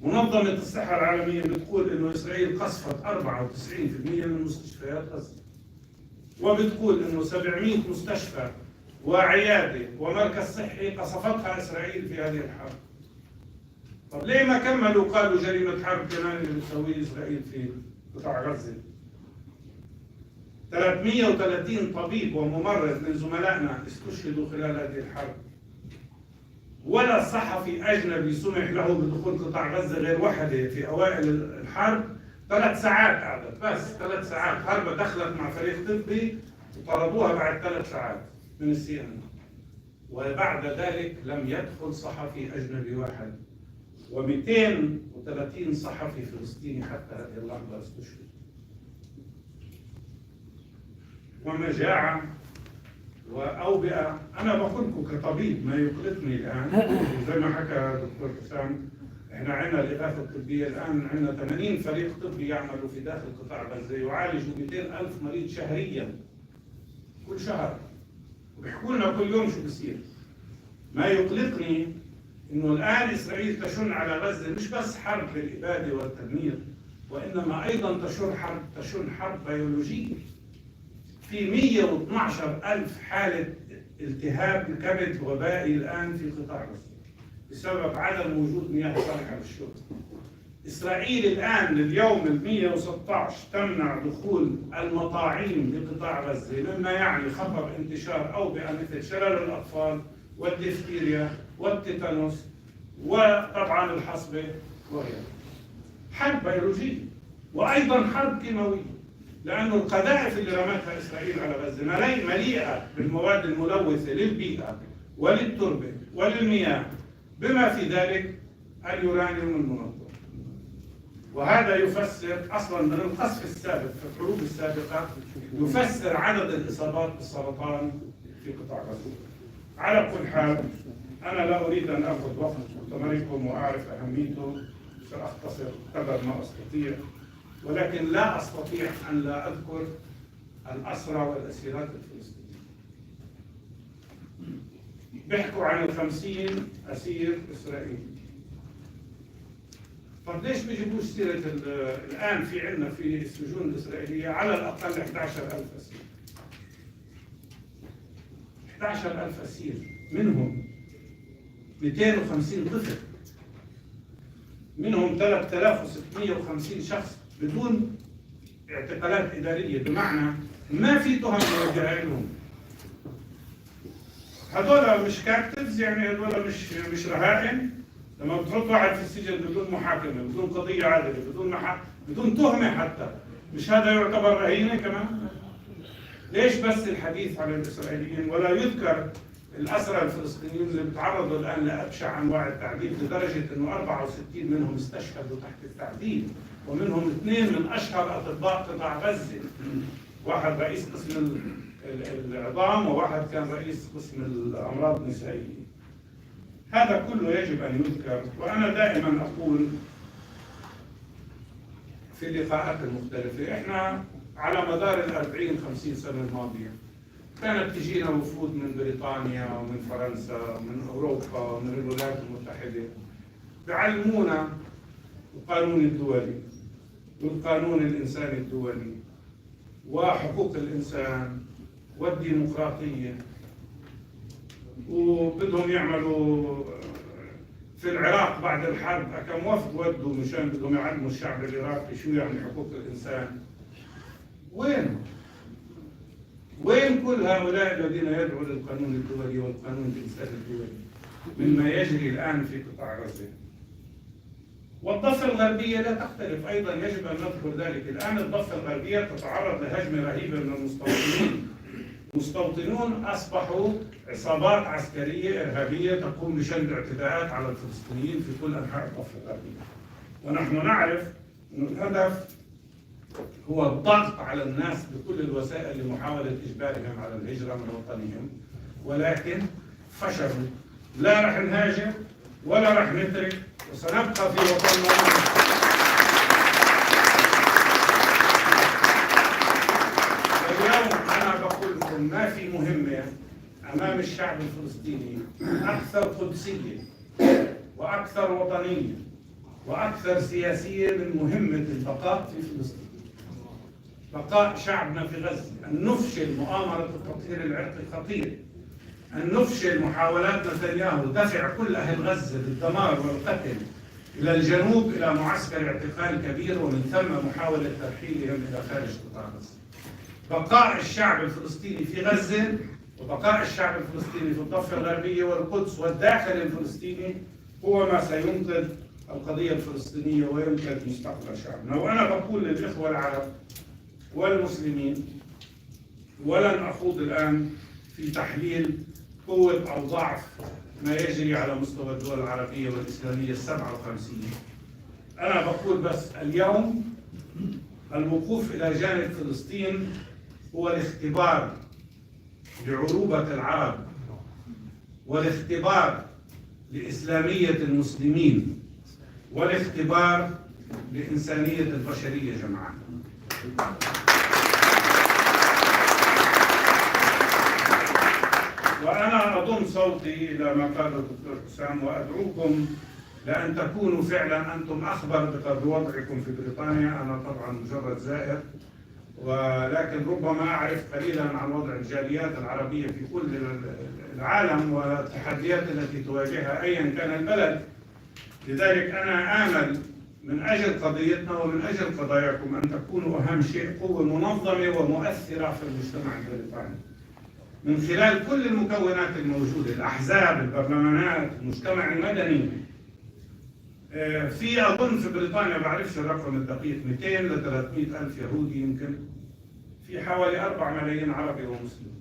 منظمة الصحة العالمية بتقول إنه إسرائيل قصفت 94% من مستشفيات غزة. وبتقول إنه 700 مستشفى وعيادة ومركز صحي قصفتها إسرائيل في هذه الحرب. طب ليه ما كملوا قالوا جريمة حرب كمان اللي بتسويه إسرائيل في قطاع غزة؟ 330 طبيب وممرض من زملائنا استشهدوا خلال هذه الحرب. ولا صحفي أجنبي سمح له بدخول قطاع غزة غير وحده في أوائل الحرب. 3 ساعات قعدت، بس 3 ساعات هربة، دخلت مع فريق طبي وطردوها بعد 3 ساعات من السي-ان. وبعد ذلك لم يدخل صحفي أجنبي واحد، و230 صحفي فلسطيني حتى هذه اللحظة استشهدوا. ومجاعة وأوبئة. أنا بقول لكم كطبيب ما يقلقني الآن، زي ما حكى دكتور حسام، إحنا عندنا الإغاثة الطبية الآن، عندنا 80 فريق طبي يعملوا في داخل قطاع غزة، يعالجوا 200,000 مريض شهريا كل شهر، وبيحكوا لنا كل يوم شو بصير. ما يقلقني إنه الآن إسرائيل تشن على غزة مش بس حرب للإبادة والتدمير، وإنما أيضا تشن حرب بيولوجية. في 112,000 حالة التهاب الكبد وبائي الآن في قطاع غزة بسبب عدم وجود مياه صالحة للشرب. إسرائيل الآن لليوم 116 تمنع دخول المطاعيم لقطاع غزة، مما يعني خطر انتشار أوبئة مثل شلل الأطفال والديفتيريا والتيتانوس وطبعا الحصبة وغيرها. حرب بيولوجية وأيضا حرب كيماوية، لأنه القذائف اللي رمتها إسرائيل على غزة مليئة بالمواد الملوثة للبيئة وللتربة وللمياه، بما في ذلك اليورانيوم المنظم. وهذا يفسر أصلا من القصف السابق في الحروب السابقة، يفسر عدد الإصابات بالسرطان في قطاع غزة. على كل حال أنا لا أريد أن أخذ وقت مؤتمركم وأعرف أهميته، سأختصر قدر ما أستطيع، ولكن لا أستطيع أن لا أذكر الأسرى والأسيرات الفلسطينيين. بيحكوا عن 50 أسير إسرائيلي. طب ليش بيجيبوش سيرة الآن في عندنا في السجون الإسرائيلية على الأقل 11,000 أسير. 11,000 أسير، منهم 250 طفل، منهم 3650 شخص بدون اعتقالات إدارية، بمعنى ما في تهم موجهة لهم. هذول مش كابتنز، يعني هذول مش رهائن. لما بتحط واحد في السجن بدون محاكمة، بدون قضية عادلة، بدون تهمة حتى، مش هذا يعتبر رهينة كمان؟ ليش بس الحديث عن الإسرائيليين ولا يذكر الأسرى الفلسطينيين اللي بيتعرضوا الآن لأبشع أنواع التعذيب، لدرجة أنه 64 منهم استشهدوا تحت التعذيب، ومنهم 2 من أشهر أطباء قطاع غزة، واحد رئيس قسم العظام وواحد كان رئيس قسم الأمراض النسائية. هذا كله يجب أن يذكر. وأنا دائما أقول في اللقاءات المختلفة، إحنا على مدار 40-50 سنة الماضية كانت تجينا وفود من بريطانيا ومن فرنسا ومن أوروبا ومن الولايات المتحدة بيعلمونا القانون الدولي والقانون الإنساني الدولي وحقوق الإنسان والديمقراطية، وبدهم يعملوا في العراق بعد الحرب كم وفد ودوا مشان بدهم يعلموا الشعب العراقي شو يعني حقوق الإنسان. وين كل هؤلاء الذين يدعوا للقانون الدولي والقانون الإنساني الدولي مما يجري الآن في قطاع غزة؟ والضفة الغربية لا تختلف أيضا، يجب أن نذكر ذلك. الآن الضفة الغربية تتعرض لهجمة رهيبة من المستوطنين. مستوطنون أصبحوا عصابات عسكرية إرهابية تقوم بشن اعتداءات على الفلسطينيين في كل أنحاء الضفة الغربية. ونحن نعرف أن الهدف هو الضغط على الناس بكل الوسائل لمحاولة إجبارهم على الهجرة من وطنهم، ولكن فشلوا. لا رح نهاجر ولا رح نترك، وسنبقى في وطننا. اليوم أنا بقول لكم ما في مهمة أمام الشعب الفلسطيني أكثر قدسية وأكثر وطنية وأكثر سياسية من مهمة البقاء في فلسطين. بقاء شعبنا في غزة، أن نفشل مؤامرة التطهير العرقي خطير، أن نفشل محاولات نتنياهو دفع كل أهل غزة بالدمار والقتل إلى الجنوب إلى معسكر اعتقال كبير، ومن ثم محاولة ترحيلهم إلى خارج قطاع غزة. بقاء الشعب الفلسطيني في غزة وبقاء الشعب الفلسطيني في الضفة الغربية والقدس والداخل الفلسطيني هو ما سينقذ القضية الفلسطينية وينقذ مستقبل شعبنا. وأنا بقول للإخوة العرب والمسلمين، ولن أخوض الآن في تحليل قوة أو ضعف ما يجري على مستوى الدول العربية والإسلامية 57. أنا بقول بس اليوم الوقوف إلى جانب فلسطين هو الاختبار لعروبة العرب والاختبار لإسلامية المسلمين والاختبار لإنسانية البشرية جمعاء. وأنا أضم صوتي إلى ما قاله الدكتور حسام، وأدعوكم لأن تكونوا فعلا أنتم أخبر بوضعكم في بريطانيا. أنا طبعا مجرد زائر، ولكن ربما أعرف قليلا عن وضع الجاليات العربية في كل العالم والتحديات التي تواجهها أيا كان البلد. لذلك أنا آمل من أجل قضيتنا ومن أجل قضاياكم أن تكونوا أهم شيء قوة منظمة ومؤثرة في المجتمع البريطاني من خلال كل المكونات الموجودة، الأحزاب، البرلمانات، المجتمع المدني. في أظن في بريطانيا بعرفش الرقم الدقيق 200 ل 300 ألف يهودي، يمكن في حوالي 4 ملايين عربي ومسلم.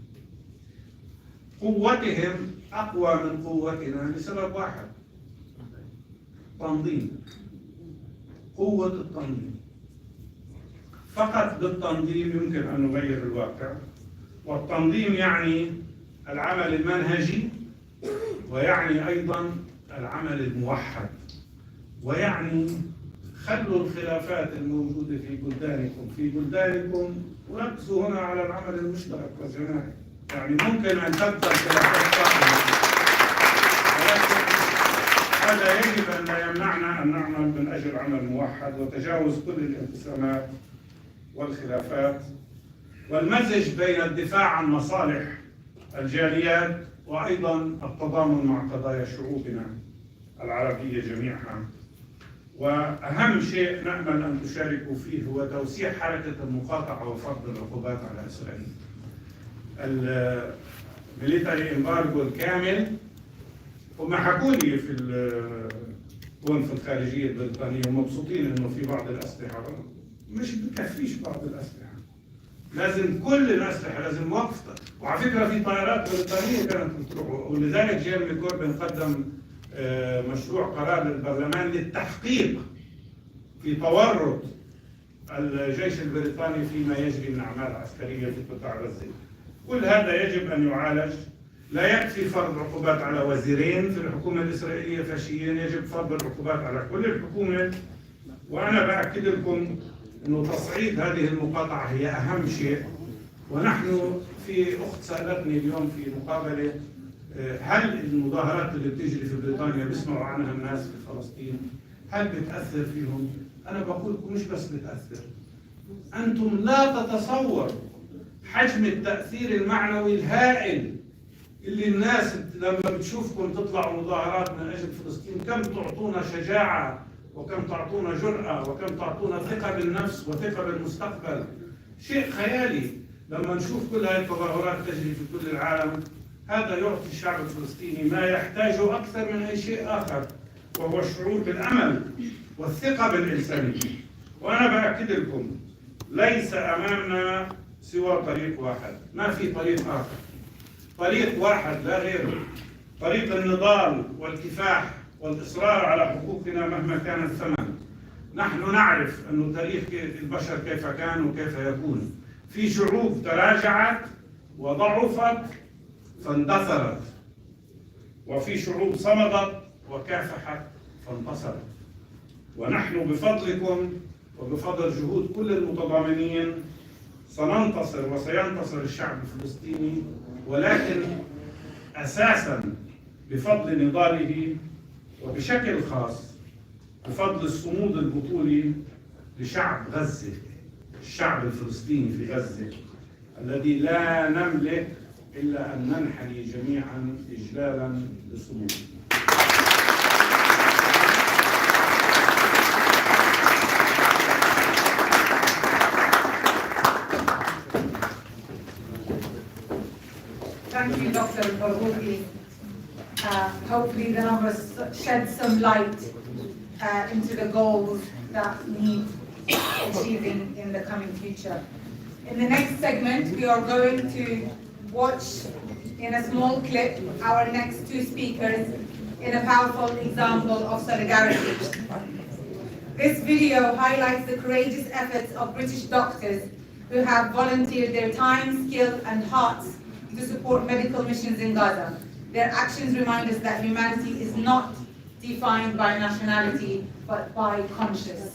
قوتهم أقوى من قوتنا لسبب واحد: تنظيم. قوة التنظيم. فقط بالتنظيم يمكن أن نغير الواقع. والتنظيم يعني العمل المنهجي، ويعني أيضا العمل الموحد، ويعني خلوا الخلافات الموجودة في بلدانكم وركزوا هنا على العمل المشترك والجماعي. يعني ممكن أن تبدأ خلافات قائمة، ولكن هذا يجب أن لا يمنعنا أن نعمل من أجل عمل موحد وتجاوز كل الانقسامات والخلافات، والمزج بين الدفاع عن مصالح الجاليات وأيضا التضامن مع قضايا شعوبنا العربية جميعها. وأهم شيء نأمل أن تشاركوا فيه هو توسيع حركة المقاطعة وفرض العقوبات على إسرائيل. الميليتري امبارجو الكامل، هم حكوا لي هون في الخارجية البريطانية ومبسوطين إنه في بعض الأسلحة مش بكفيش. بعض الأسلحة لازم، كل الأسلحة لازم وقفتها. وعلى فكرة في طائرات بريطانية كانت بتروح، ولذلك جيرمي كوربين قدم مشروع قرار للبرلمان للتحقيق في تورط الجيش البريطاني فيما يجري من أعمال عسكرية في قطاع غزة. كل هذا يجب أن يعالج. لا يكفي فرض عقوبات على وزيرين في الحكومة الإسرائيلية فاشيين، يجب فرض العقوبات على كل الحكومة. وأنا بأكد لكم أنه تصعيد هذه المقاطعة هي أهم شيء، ونحن في أخت سألتني اليوم في مقابلة هل المظاهرات اللي بتجري في بريطانيا بيسمعوا عنها الناس في فلسطين هل بتأثر فيهم؟ أنا بقول لكم مش بس بتأثر، أنتم لا تتصوروا حجم التأثير المعنوي الهائل اللي الناس لما بتشوفكم تطلعوا مظاهرات من أجل فلسطين كم تعطونا شجاعة وكم تعطونا جرأة وكم تعطونا ثقة بالنفس وثقة بالمستقبل. شيء خيالي لما نشوف كل هذه التظاهرات تجري في كل العالم. هذا يعطي الشعب الفلسطيني ما يحتاجه أكثر من أي شيء آخر، وهو الشعور بالأمل والثقة بالإنسانية. وأنا بأكد لكم ليس أمامنا سوى طريق واحد، ما في طريق آخر، طريق واحد لا غيره، طريق النضال والكفاح والإصرار على حقوقنا مهما كان الثمن. نحن نعرف أن تاريخ البشر كيف كان وكيف يكون. في شعوب تراجعت وضعفت فاندثرت، وفي شعوب صمدت وكافحت فانتصرت. ونحن بفضلكم وبفضل جهود كل المتضامنين سننتصر وسينتصر الشعب الفلسطيني، ولكن أساساً بفضل نضاله وبشكل خاص بفضل الصمود البطولي لشعب غزة، الشعب الفلسطيني في غزة الذي لا نملك إلا أن ننحني جميعاً إجلالاً لصموده. Thank you, Dr. Barghouti. Hopefully the numbers shed some light into the goals that need achieving in the coming future. In the next segment, we are going to watch in a small clip our next two speakers in a powerful example of solidarity. This video highlights the courageous efforts of British doctors who have volunteered their time, skill, and hearts to support medical missions in Gaza. Their actions remind us that humanity is not defined by nationality, but by conscience.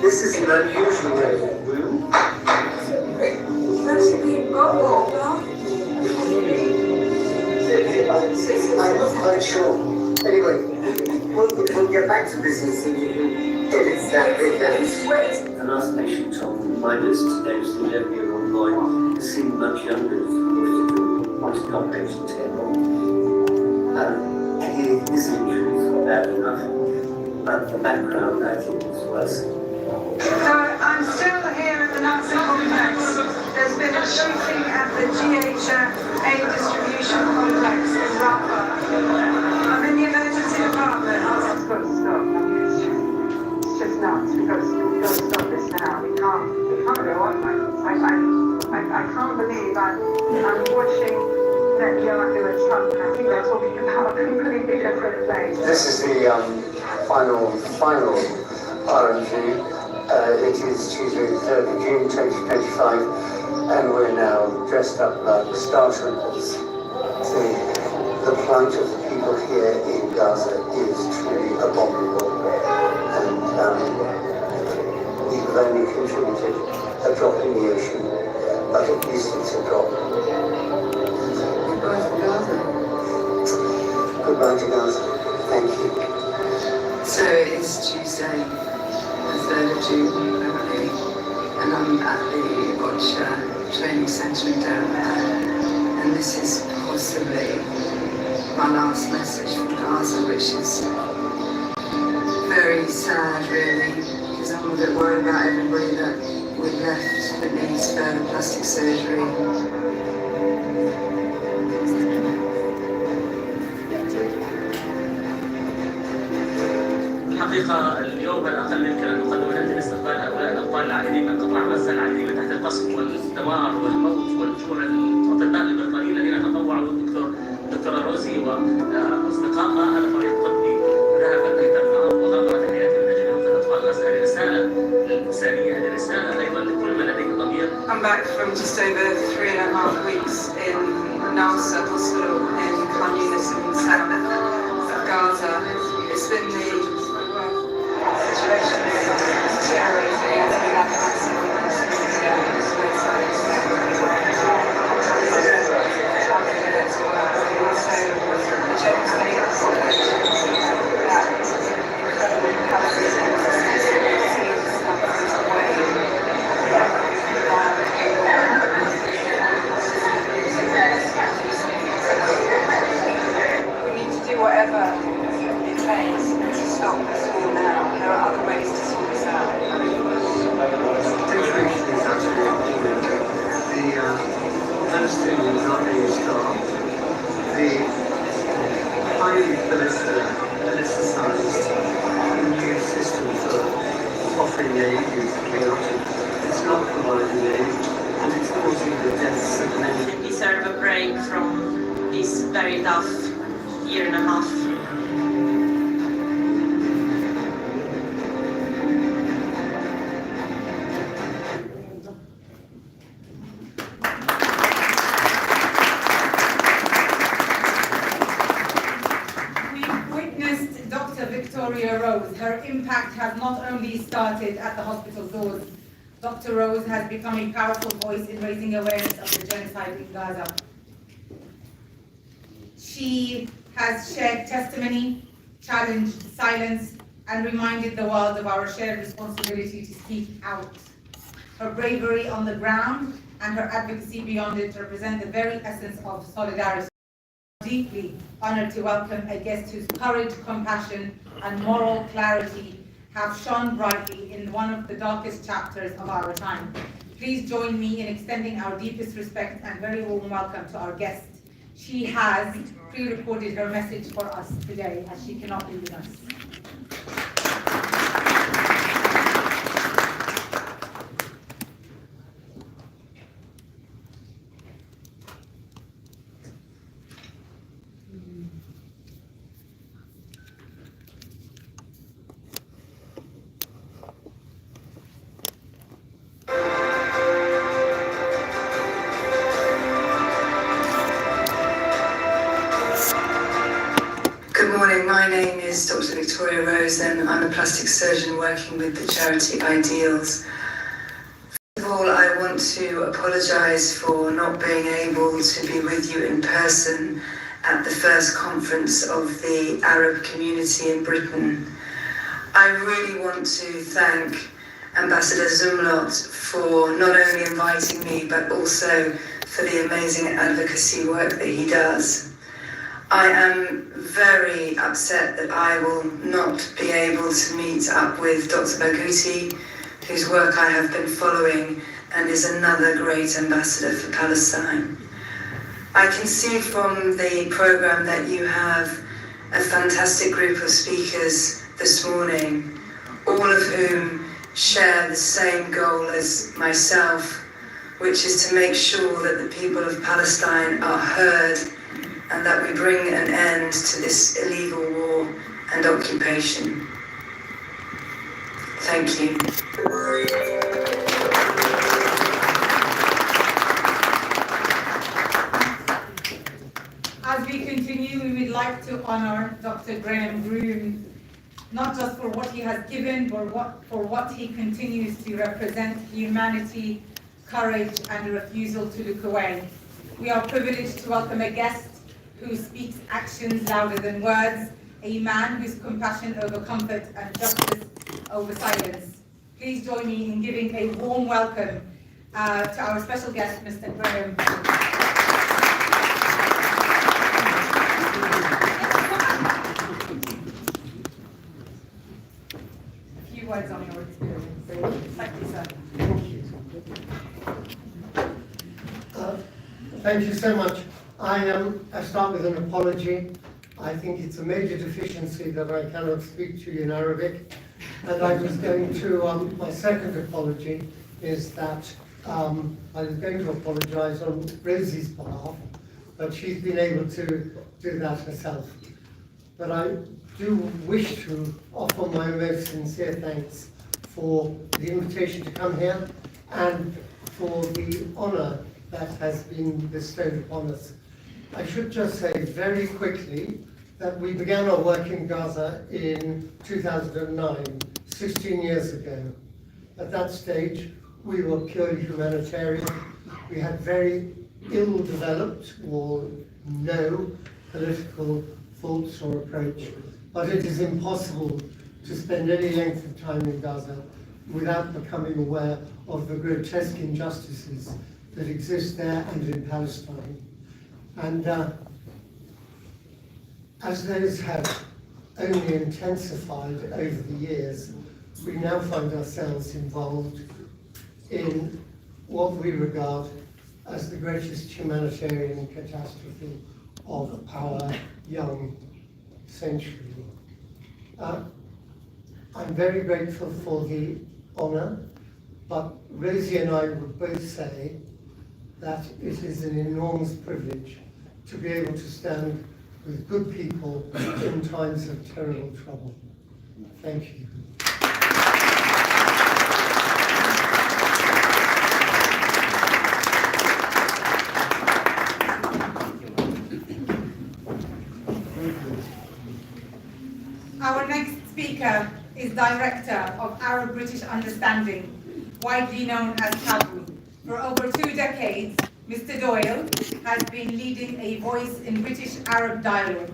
This is an unusual room. I'm not quite sure. Anyway, we'll get back to business and edit that bit down. And our special top reminders today was the 11-year-old boy who seemed much younger than his comprehension table. He is in truth bad enough, but the background I think is worse. So I'm still here at the Nazi complex. There's been a shooting at the aid distribution complex in Rafah. I'm in the emergency department. It's got to stop. It's just nuts. We've got to stop this now. We can't go on like this. I can't believe I'm watching Netanyahu and Trump, and I think they're talking about a completely different place. This is the final RMG. It is Tuesday the 3rd of June 2025, and we're now dressed up like Star Troopers. The plight of the people here in Gaza is truly abominable, and we've only contributed a drop in the ocean, but at least it's a drop. Goodbye to Gaza. Goodbye to Gaza. Thank you. So it's Tuesday, the 3rd of June, currently, and I'm at the Watch training centre in Dardasha, and this is possibly my last message from Gaza, which is very sad, really, because I'm a bit worried about everybody that we've left that needs further plastic surgery. الحقيقة اليوم الأقل يمكن أن نقدم من أجل استقبال هؤلاء الأبطال العائدين من قطاع غزة العائدين تحت القصف والدمار والموت والجوع. الأطباء البريطانيين الذين تطوعوا دكتورة روزي وأصدقائها على فريق طبي ذهبت أيضا وغادرت حياتهم من أجل إنقاذ أطفال غزة. هذه رسالة للإنسانية، هذه رسالة أيضا لكل من لديه ضمير. back from just over 3.5 weeks in Nasser Hospital in Khan Yunis in the south of Gaza. It's been the situation is terrorism and we have whatever it takes to stop this war now. There are other ways to sort this out. The situation is absolutely appalling. The Palestinians are being starved. The highly politicized new system for offering aid is chaotic. It's not providing aid, and it's causing the deaths of many. They deserve a break from this very tough year and a half. We've witnessed Dr. Victoria Rose. Her impact has not only started at the hospital doors. Dr. Rose has become a powerful voice in raising awareness of the genocide in Gaza. She has shared testimony, challenged silence, and reminded the world of our shared responsibility to speak out. Her bravery on the ground and her advocacy beyond it represent the very essence of solidarity. I'm deeply honored to welcome a guest whose courage, compassion, and moral clarity have shone brightly in one of the darkest chapters of our time. Please join me in extending our deepest respect and very warm welcome to our guest. She has pre-recorded her message for us today, as she cannot be with us. Good morning, my name is Dr. Victoria Rose and I'm a plastic surgeon working with the charity Ideals. First of all, I want to apologise for not being able to be with you in person at the first conference of the Arab community in Britain. I really want to thank Ambassador Zumlot for not only inviting me but also for the amazing advocacy work that he does. I am very upset that I will not be able to meet up with Dr. Barghouti, whose work I have been following and is another great ambassador for Palestine. I can see from the programme that you have a fantastic group of speakers this morning, all of whom share the same goal as myself, which is to make sure that the people of Palestine are heard and that we bring an end to this illegal war and occupation. Thank you. As we continue, we would like to honour Dr. Graham Groom, not just for what he has given, but for what he continues to represent: humanity, courage, and a refusal to look away. We are privileged to welcome a guest who speaks actions louder than words, a man whose compassion over comfort and justice over silence. Please join me in giving a warm welcome to our special guest, Mr. Graham. A few words on your experience. Thank you, sir. Thank you so much. I start with an apology. I think it's a major deficiency that I cannot speak to you in Arabic. And I was going to, my second apology is that I was going to apologize on Rosie's behalf, but she's been able to do that herself. But I do wish to offer my most sincere thanks for the invitation to come here and for the honor that has been bestowed upon us. I should just say very quickly that we began our work in Gaza in 2009, 16 years ago. At that stage, we were purely humanitarian. We had very ill-developed or no political thoughts or approach, but it is impossible to spend any length of time in Gaza without becoming aware of the grotesque injustices that exist there and in Palestine. And as those have only intensified over the years, we now find ourselves involved in what we regard as the greatest humanitarian catastrophe of our young century. I'm very grateful for the honor, but Rosie and I would both say that it is an enormous privilege to be able to stand with good people in times of terrible trouble. Thank you. Our next speaker is Director of Arab-British Understanding, widely known as TABU. For over 2 decades, Mr. Doyle has been leading a voice in British-Arab dialogue.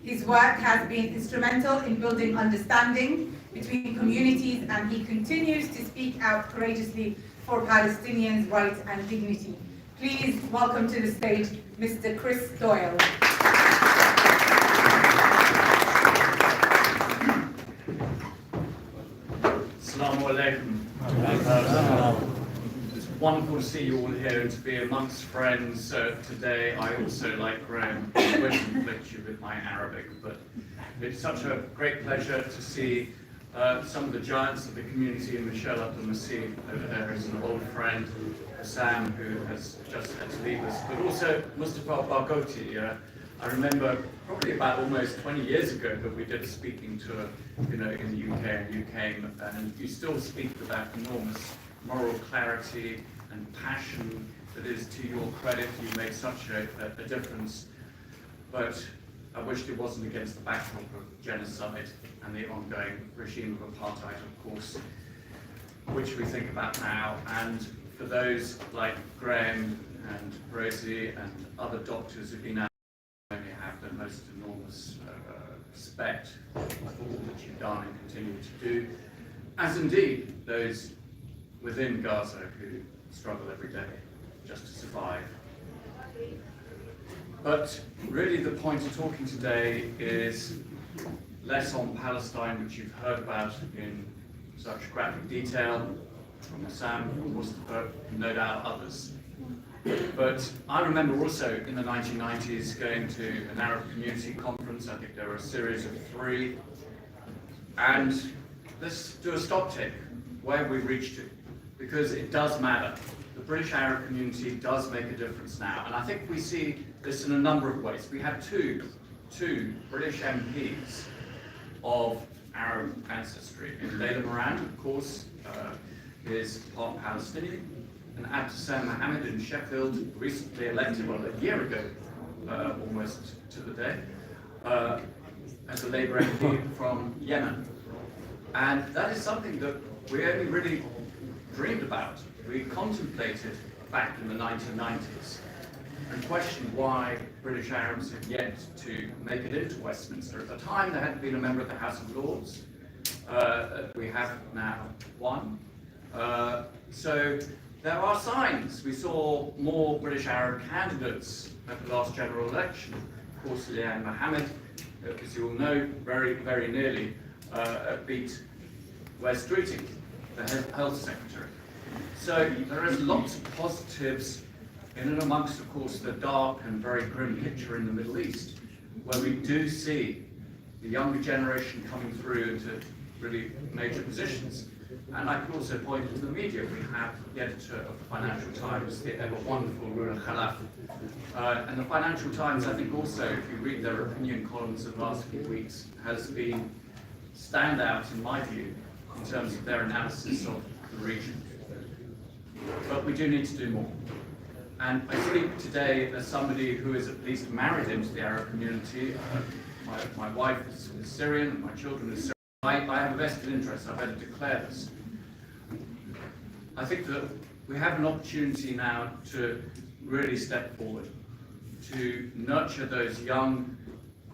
His work has been instrumental in building understanding between communities, and he continues to speak out courageously for Palestinians' rights and dignity. Please welcome to the stage Mr. Chris Doyle. Assalamu alaikum. It's wonderful to see you all here and to be amongst friends today. I also, like Graham, will conflict you with my Arabic, but it's such a great pleasure to see some of the giants of the community. Michelle Abdul-Masih over there is an old friend, Sam, who has just had to leave us, but also Mustafa Barghouti. I remember probably about almost 20 years ago that we did a speaking tour, in the UK, and you came, and you still speak with that enormous moral clarity and passion that is to your credit. You made such a difference, but I wished it wasn't against the backdrop of genocide and the ongoing regime of apartheid, of course, which we think about now. And for those like Graham and Rosie and other doctors who've been out, have the most enormous respect for all that you've done and continue to do, as indeed those within Gaza who struggle every day just to survive. But really the point of talking today is less on Palestine, which you've heard about in such graphic detail from Sam, of course, no doubt others. But I remember also in the 1990s going to an Arab community conference. I think there were a series of 3. And let's do a stock take where we reached to, because it does matter. The British Arab community does make a difference now. And I think we see this in a number of ways. We have two British MPs of Arab ancestry. In Layla Moran, of course, is part Palestinian. And Abdeslam Mohammed in Sheffield, recently elected, well, a year ago, almost to the day, as a Labour MP from Yemen. And that is something that we only really dreamed about. We contemplated back in the 1990s and questioned why British Arabs had yet to make it into Westminster. At the time, there hadn't been a member of the House of Lords. We have now one. So there are signs. We saw more British Arab candidates at the last general election. Of course, Liane Mohammed, as you all know, very, very nearly beat Wes Streeting, the Health Secretary. So there is lots of positives in and amongst, of course, the dark and very grim picture in the Middle East, where we do see the younger generation coming through into really major positions. And I can also point to the media. We have the editor of the Financial Times, the ever wonderful Runa Khalaf. And the Financial Times, I think also, if you read their opinion columns of the last few weeks, has been standout, in my view, in terms of their analysis of the region. but we do need to do more. And I speak today as somebody who is at least married into the Arab community. My wife is Syrian and my children are Syrian. I have a vested interest, I've had to declare this. I think that we have an opportunity now to really step forward, to nurture those young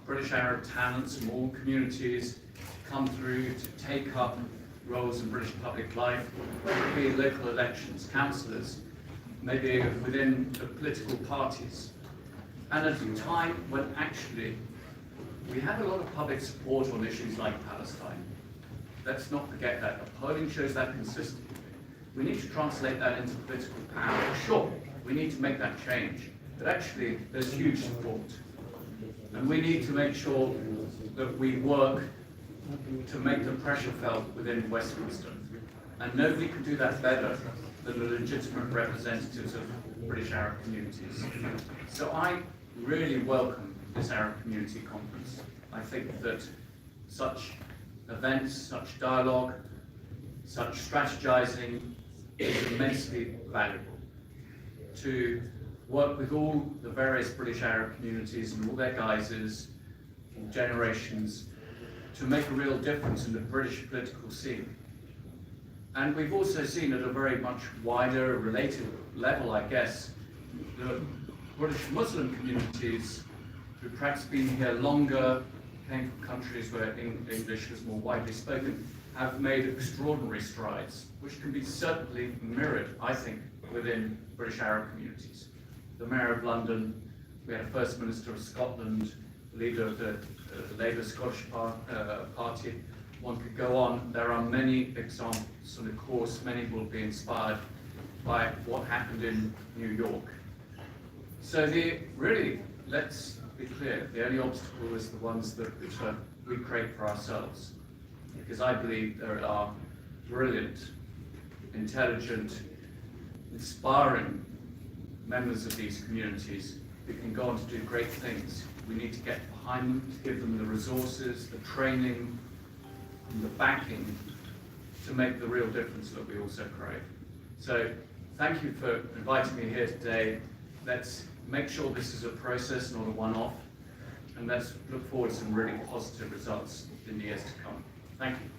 British Arab talents from all communities, to come through, to take up roles in British public life, whether it be local elections, councillors, maybe within the political parties. And at a time when actually we have a lot of public support on issues like Palestine. Let's not forget that. The polling shows that consistently. We need to translate that into political power. Sure, we need to make that change, but actually there's huge support. And we need to make sure that we work to make the pressure felt within Westminster. And nobody can do that better than the legitimate representatives of British Arab communities. So I really welcome this Arab Community Conference. I think that such events, such dialogue, such strategizing is immensely valuable. To work with all the various British Arab communities and all their guises and generations to make a real difference in the British political scene. And we've also seen at a very much wider, related level, I guess, the British Muslim communities who've perhaps been here longer, came from countries where English is more widely spoken, have made extraordinary strides, which can be certainly mirrored, I think, within British Arab communities. The Mayor of London, we had a First Minister of Scotland, leader of the Labour Scottish Party. One could go on. There are many examples, and of course, many will be inspired by what happened in New York. So really, let's be clear, the only obstacle is the ones that we create for ourselves. Because I believe there are brilliant, intelligent, inspiring members of these communities who can go on to do great things. We need to get behind them, to give them the resources, the training, and the backing to make the real difference that we also crave. So thank you for inviting me here today. Let's make sure this is a process, not a one-off, and let's look forward to some really positive results in the years to come. Thank you.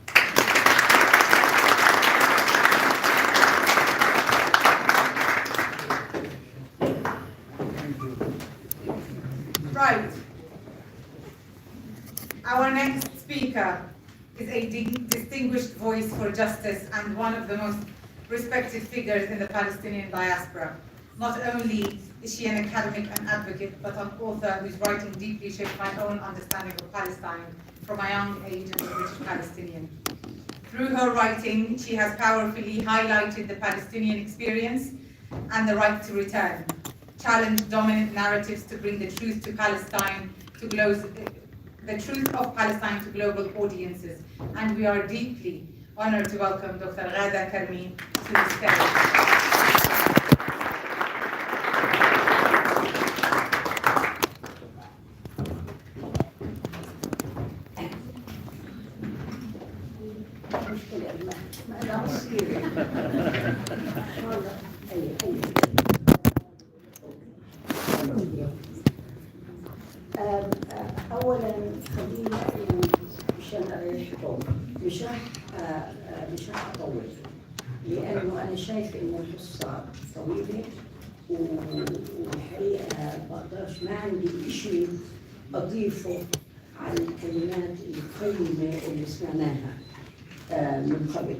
Right. Our next speaker is a distinguished voice for justice and one of the most respected figures in the Palestinian diaspora. Not only is she an academic and advocate, but an author whose writing deeply shaped my own understanding of Palestine from a young age as a British Palestinian. Through her writing, she has powerfully highlighted the Palestinian experience and the right to return, challenged dominant narratives to bring the truth of Palestine to global audiences. And we are deeply honored to welcome Dr. Ghada Karmi to the stage. اولا خليني اقول مشان اريحكم مش راح اطول لانه انا شايفه انه القصه طويله والحقيقه بقدرش ما عندي شيء اضيفه على الكلمات القيمه اللي سمعناها من قبل.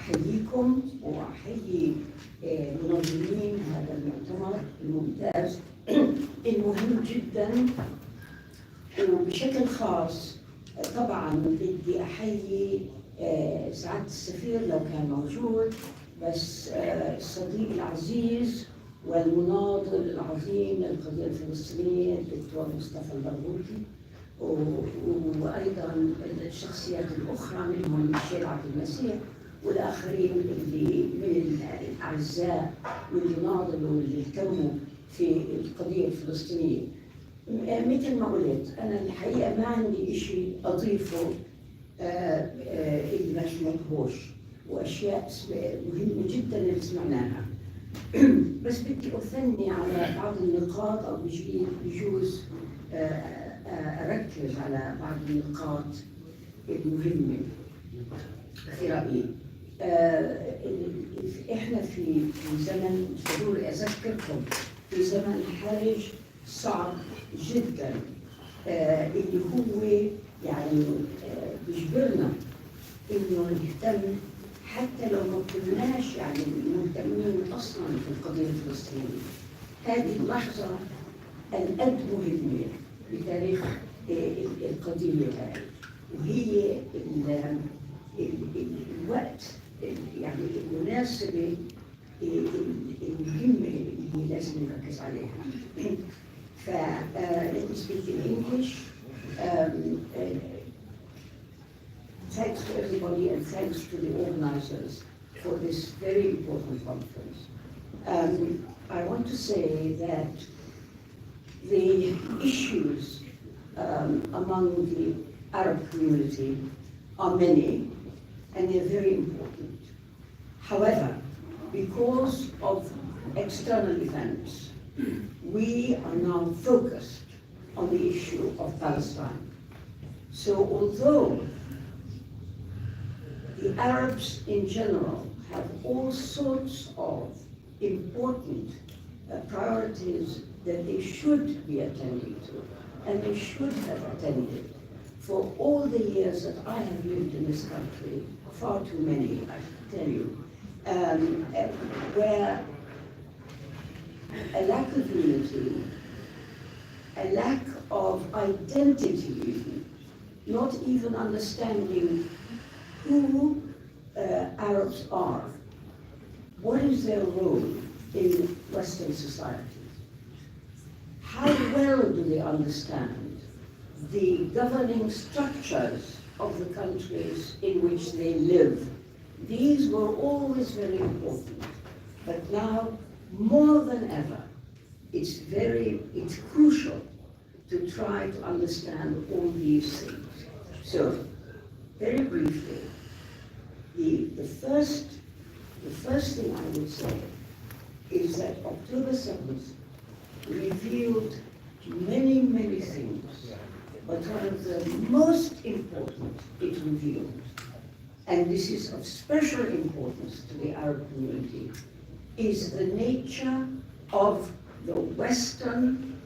فاحييكم واحيي منظمين هذا المؤتمر الممتاز المهم جدا، وبشكل خاص طبعا بدي احيي سعادة السفير لو كان موجود، بس الصديق العزيز والمناضل العظيم للقضية الفلسطينية الدكتور مصطفى البرغوثي، وايضا الشخصيات الاخرى منهم الشيخ عبد المسيح والاخرين اللي من الاعزاء واللي ناضلوا واللي اهتموا في القضية الفلسطينية. مثل ما قلت أنا الحقيقة ما عندي شيء أضيفه اللي ما سمعتهوش، وأشياء مهمة جدا اللي سمعناها. بس بدي أثني على بعض النقاط أو بجوز أركز على بعض النقاط المهمة في رأيي. إحنا في زمن، ضروري أذكركم، في زمن حرج صعب جدا، اللي هو يعني بيجبرنا إنه نهتم حتى لو ما كناش يعني مهتمين أصلا في القضية الفلسطينية. هذه اللحظة القد مهمة بتاريخ القضية هاي، وهي الوقت يعني المناسبة المهمة اللي لازم نركز عليها. let me speak in English. Thanks to everybody and thanks to the organizers for this very important conference. I want to say that the issues among the Arab community are many and they're very important. However, because of external events, we are now focused on the issue of Palestine. So although the Arabs in general have all sorts of important priorities that they should be attending to, and they should have attended for all the years that I have lived in this country, far too many, I can tell you, where a lack of unity, a lack of identity, not even understanding who Arabs are, what is their role in Western society, how well do they understand the governing structures of the countries in which they live. These were always very important, but now more than ever, it's crucial to try to understand all these things. So, very briefly, the first thing I would say is that October 7th revealed many, many things, but one of the most important it revealed, and this is of special importance to the Arab community, is the nature of the Western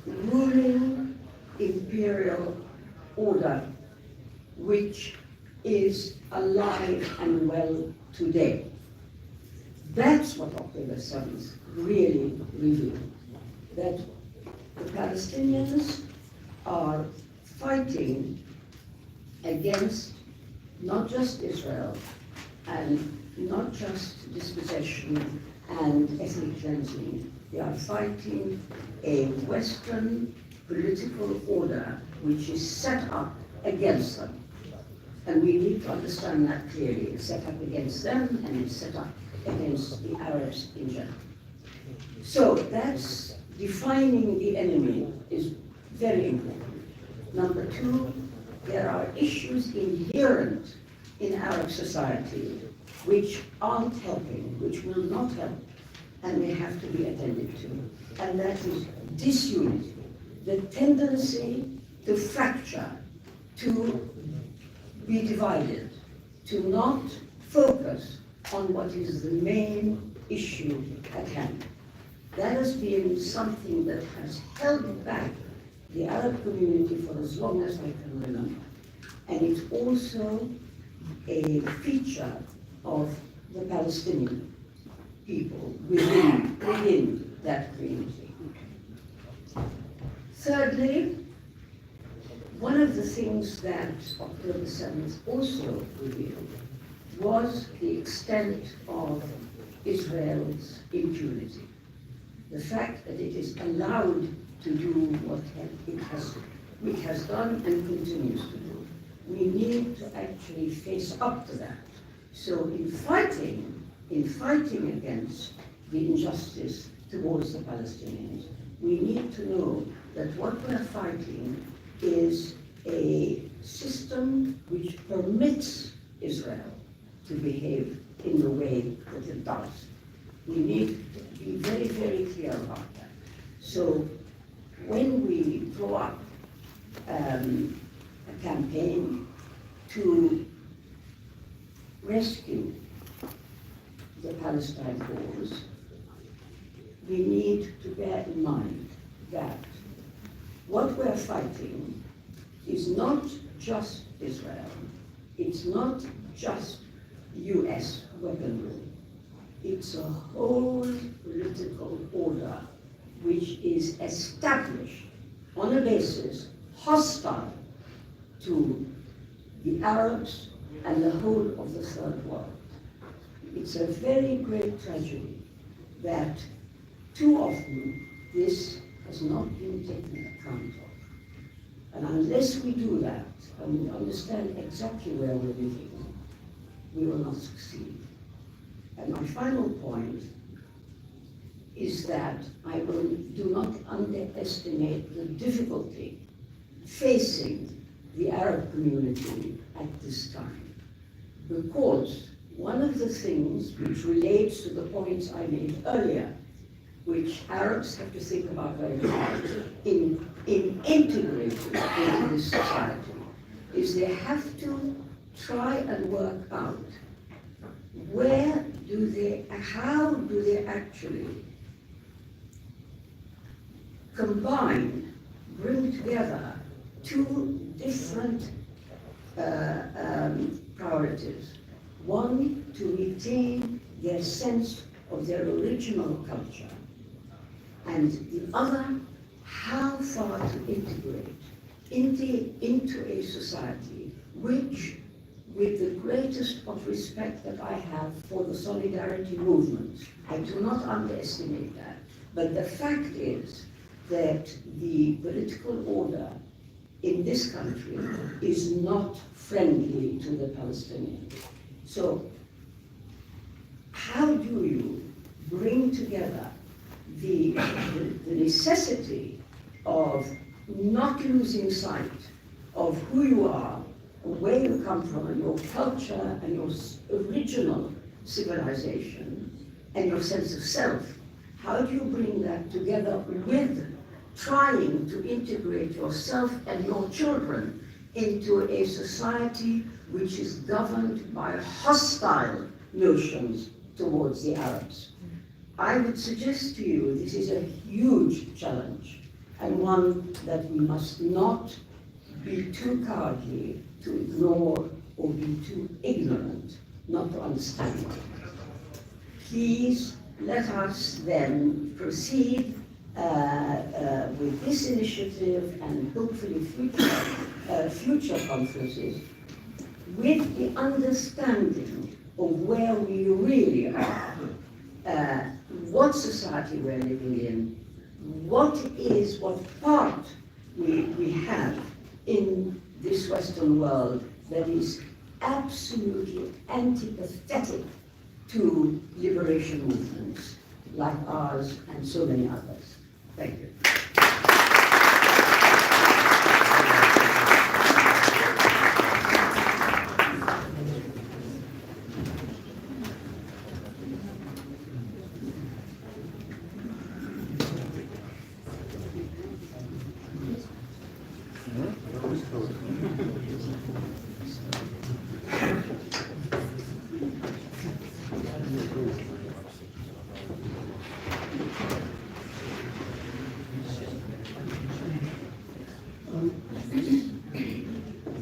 ruling imperial order, which is alive and well today. That's what October 7th really revealed, that the Palestinians are fighting against not just Israel and not just dispossession and ethnic cleansing. They are fighting a Western political order which is set up against them. And we need to understand that clearly. It's set up against them and it's set up against the Arabs in general. So that's defining the enemy is very important. Number two, there are issues inherent in Arab society which aren't helping, which will not help, and they have to be attended to. And that is disunity, the tendency to fracture, to be divided, to not focus on what is the main issue at hand. That has been something that has held back the Arab community for as long as I can remember. And it's also a feature of the Palestinian people within that community. Thirdly, one of the things that October 7th also revealed was the extent of Israel's impunity. The fact that it is allowed to do what it has done and continues to do. We need to actually face up to that. So in fighting against the injustice towards the Palestinians, we need to know that what we're fighting is a system which permits Israel to behave in the way that it does. We need to be very, very clear about that. So when we draw up a campaign to rescue the Palestine cause, we need to bear in mind that what we're fighting is not just Israel, it's not just US weaponry, it's a whole political order which is established on a basis hostile to the Arabs and the whole of the third world. It's a very great tragedy that too often this has not been taken account of. And unless we do that, and we understand exactly where we're living, we will not succeed. And my final point is that I do not underestimate the difficulty facing the Arab community at this time. Because one of the things which relates to the points I made earlier, which Arabs have to think about very hard in integrating into this society, is they have to try and work out how do they actually bring together two different priorities. One, to retain their sense of their original culture, and the other, how far to integrate into a society which, with the greatest of respect that I have for the solidarity movement, I do not underestimate that, but the fact is that the political order in this country is not friendly to the Palestinians. So how do you bring together the necessity of not losing sight of who you are, where you come from, and your culture, and your original civilization, and your sense of self? How do you bring that together with trying to integrate yourself and your children into a society which is governed by hostile notions towards the Arabs? I would suggest to you this is a huge challenge, and one that we must not be too cowardly to ignore or be too ignorant not to understand. Please let us then proceed with this initiative and hopefully future conferences with the understanding of where we really are, what society we're living in, what part we have in this Western world that is absolutely antipathetic to liberation movements like ours and so many others. Thank you.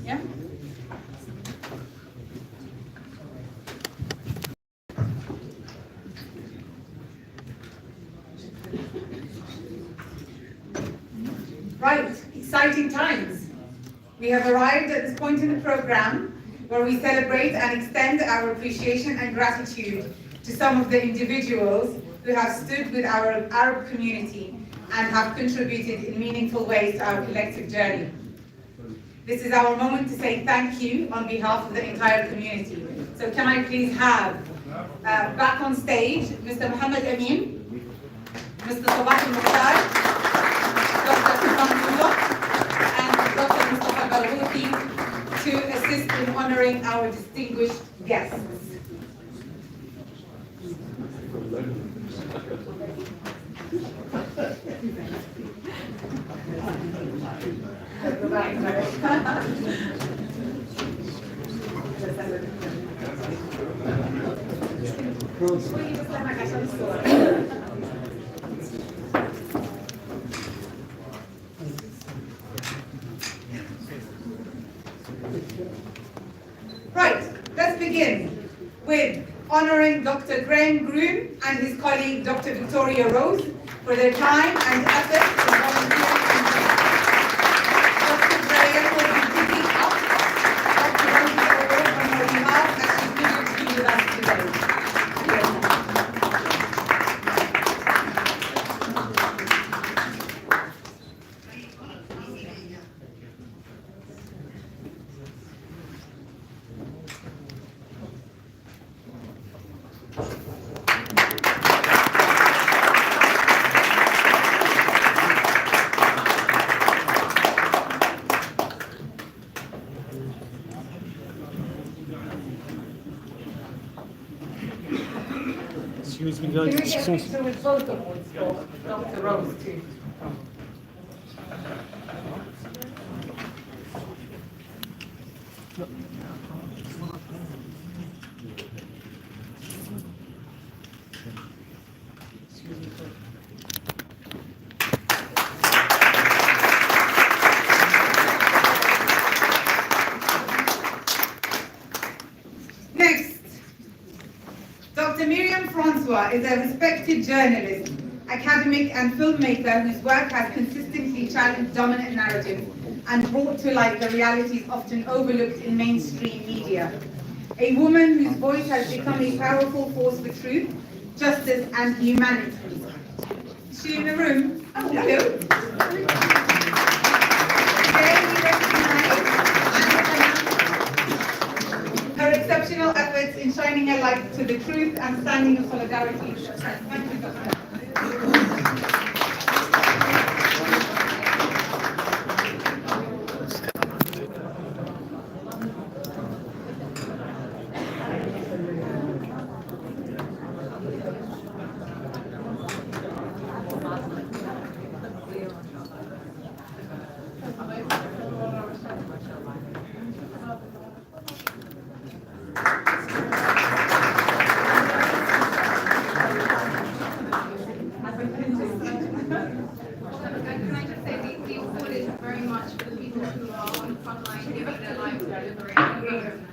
Yeah. Right, exciting times. We have arrived at this point in the program where we celebrate and extend our appreciation and gratitude to some of the individuals who have stood with our Arab community and have contributed in meaningful ways to our collective journey. This is our moment to say thank you on behalf of the entire community. So can I please have back on stage Mr. Mohammed Amin, Mr. Sabah al-Mukhtar, Dr. Samsullah, and Dr. Mustafa Barghouti to assist in honoring our distinguished guests. Right, let's begin with honoring Dr. Graham Groom and his colleague Dr. Victoria Rose for their time and effort in volunteering. Dr. Graham will be picking up Dr. Rose's award on her behalf as she's privileged to be with us today. Excuse me, Can we guys. get a picture with both awards for Dr. Rose too? Next, Dr. Miriam Francois is a respected journalist, academic and filmmaker whose work has consistently challenged dominant narratives and brought to light the realities often overlooked in mainstream media. A woman whose voice has become a powerful force for truth, justice and humanity. Is she in the room? Oh, hello. Today we recognize her exceptional efforts in shining a light to the truth and standing in solidarity. Thank you, Doctor. Can I just say the award is very much for the people who are on the front line giving their lives for liberation.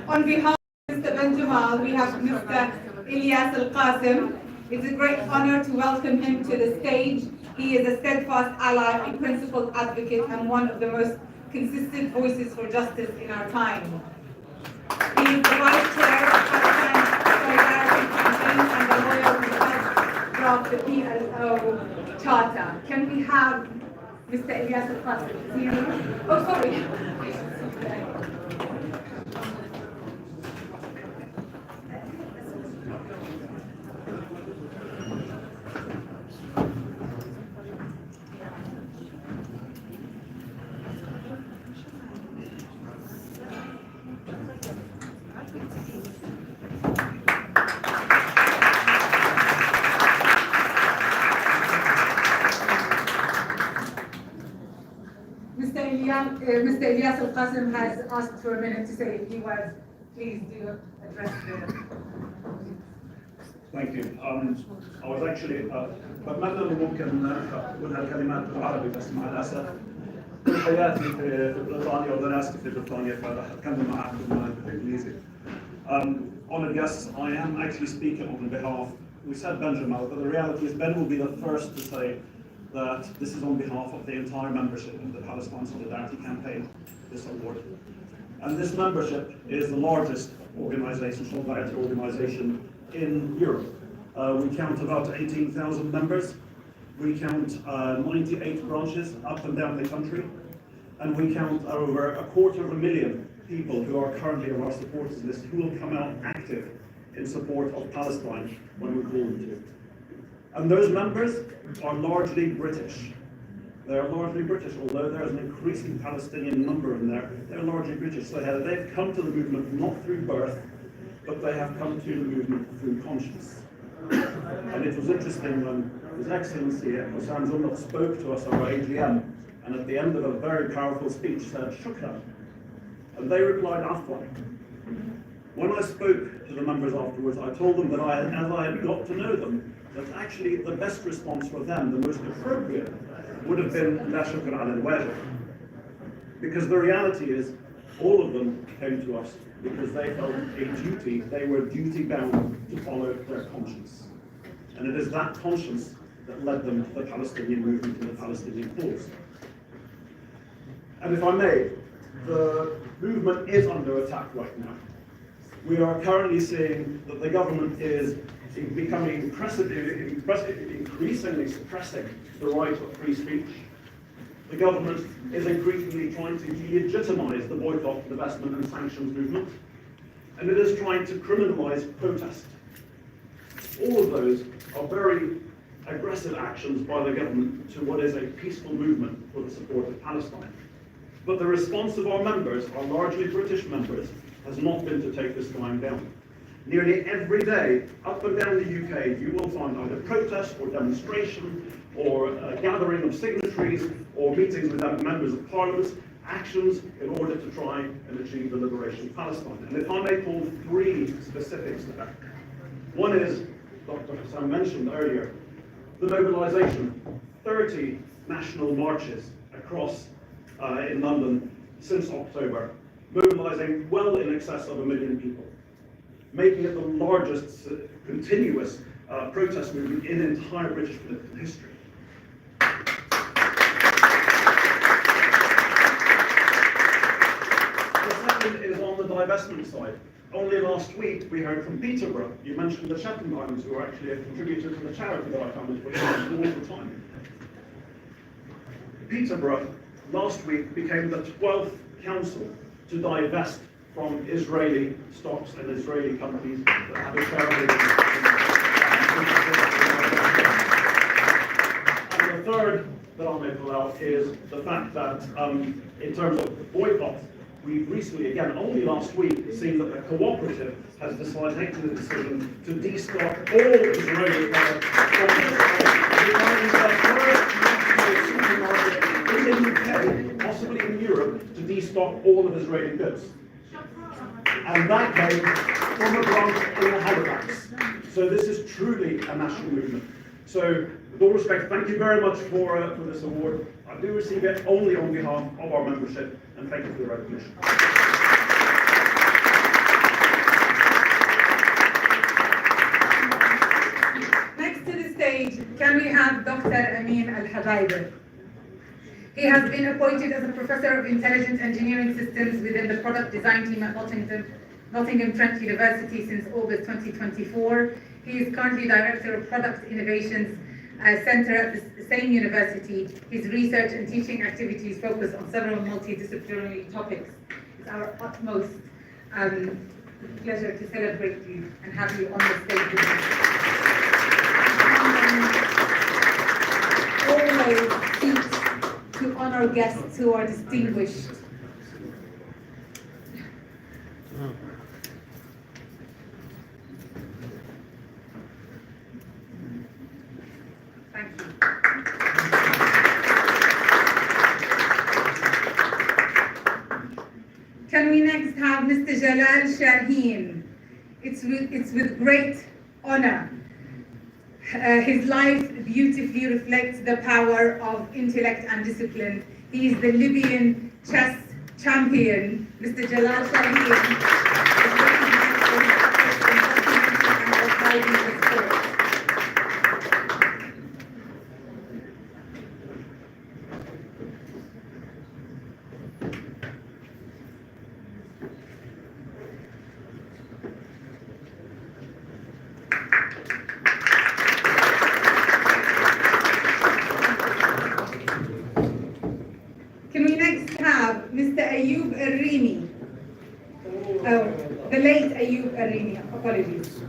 On behalf of Mr. Benjamal, we have Mr. Ilyas Al-Qasim. It's a great honor to welcome him to the stage. He is a steadfast ally, a principled advocate, and one of the most consistent voices for justice in our time. He is the Vice Chair of Palestine Solidarity Campaign and the lawyer who helped draft the PLO Charter. Can we have Mr. Ilyas Al-Qasim? Is he in the room? Oh, sorry. Mr. Ilyas Al-Qasim has asked for a minute to say a few words. Please do address the... Thank you. I was actually بتمنى انه ممكن اقول هالكلمات بالعربي بس مع الاسف حياتي في بريطانيا ودراستي في بريطانيا فراح اتكلم معكم بالانجليزي. Honored guests, I am actually speaking on behalf. We said Benjamin, but the reality is Ben will be the first to say that this is on behalf of the entire membership of the Palestine Solidarity Campaign, this award. And this membership is the largest organization, solidarity organization in Europe. We count about 18,000 members. We count 98 branches up and down the country. And we count over 250,000 people who are currently on our supporters list who will come out active in support of Palestine when we call them to. And those members are largely British. They are largely British, although there is an increasing Palestinian number in there. They're largely British. So they've come to the movement not through birth, but they have come to the movement through conscience. And it was interesting when His Excellency Osam Zunuk spoke to us at our AGM, and at the end of a very powerful speech said, "Shukran." And they replied, "Afwan." When I spoke to the members afterwards, I told them that as I had got to know them, that actually the best response for them, the most appropriate, would have been "La shukr ala al-wajib." Because the reality is, all of them came to us because they felt a duty, they were duty bound to follow their conscience. And it is that conscience that led them to the Palestinian movement and the Palestinian cause. And if I may, the movement is under attack right now. We are currently seeing that the government is becoming increasingly suppressing the right of free speech. The government is increasingly trying to delegitimize the boycott, divestment and sanctions movement, and it is trying to criminalize protest. All of those are very aggressive actions by the government to what is a peaceful movement for the support of Palestine. But the response of our members, our largely British members, has not been to take this lying down. Nearly every day, up and down the UK, you will find either protest or demonstration or a gathering of signatories or meetings with members of parliament, actions in order to try and achieve the liberation of Palestine. And if I may pull three specifics to that. One is, Dr. Hassan mentioned earlier, the mobilization. 30 national marches across in London since October, mobilizing well in excess of 1 million people, making it the largest continuous protest movement in entire British political history. The second is on the divestment side. Only last week we heard from Peterborough. You mentioned the Shetland Islands, who are actually a contributor to the charity that I founded, which I do all the time. Peterborough last week became the 12th council to divest from Israeli stocks and Israeli companies that have a shareholding. And the third that I may pull out is the fact that in terms of the boycott, we've recently, again, only last week, seen that the cooperative has decided, taken the decision to destock all Israeli products from becoming the first national supermarket in the UK, possibly in Europe, to destock all of Israeli goods. And that came from a branch in Halifax. So this is truly a national movement. So, with all respect, thank you very much for this award. I do receive it only on behalf of our membership, and thank you for the recognition. Next to the stage, can we have Dr. Amin Al-Habaib? He has been appointed as a Professor of Intelligent Engineering Systems within the Product Design Team at Nottingham Trent University since August 2024. He is currently Director of Product Innovations Center at the same university. His research and teaching activities focus on several multidisciplinary topics. It's our utmost pleasure to celebrate you and have you on the stage with us. Always seek to honor guests who are distinguished. Thank you. Can we next have Mr. Jalal Shaheen? It's with great honor. His life beautifully reflects the power of intellect and discipline. He is the Libyan chess champion. Mr. Jalal Shaheen is recognized for his efforts in documenting and archiving the sport. Mr. Ayub Arimi. The late Ayub Arimi, apologies.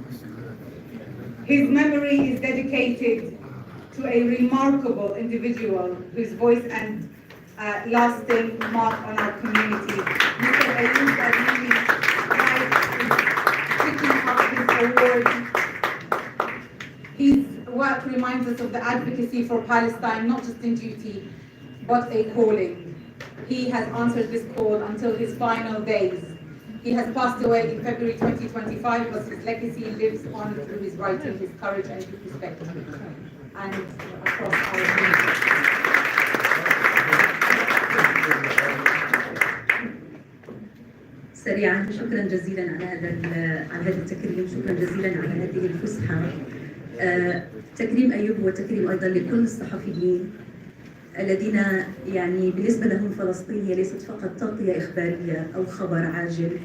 His memory is dedicated to a remarkable individual whose voice and lasting mark on our community. Mr. Ayub Arimi is picking up his award work reminds us of the advocacy for Palestine, not just in duty, but a calling. He has answered this call until his final days. He has passed away in February 2025, but his legacy lives on through his writing, his courage, and his perspective, and across our community. سريعا، شكرا جزيلا على هذا التكريم، شكرا جزيلا على هذه الفسحه. تكريم ايوب هو تكريم ايضا لكل الصحفيين الذين يعني بالنسبه لهم فلسطين هي ليست فقط تغطيه اخباريه او خبر عاجل،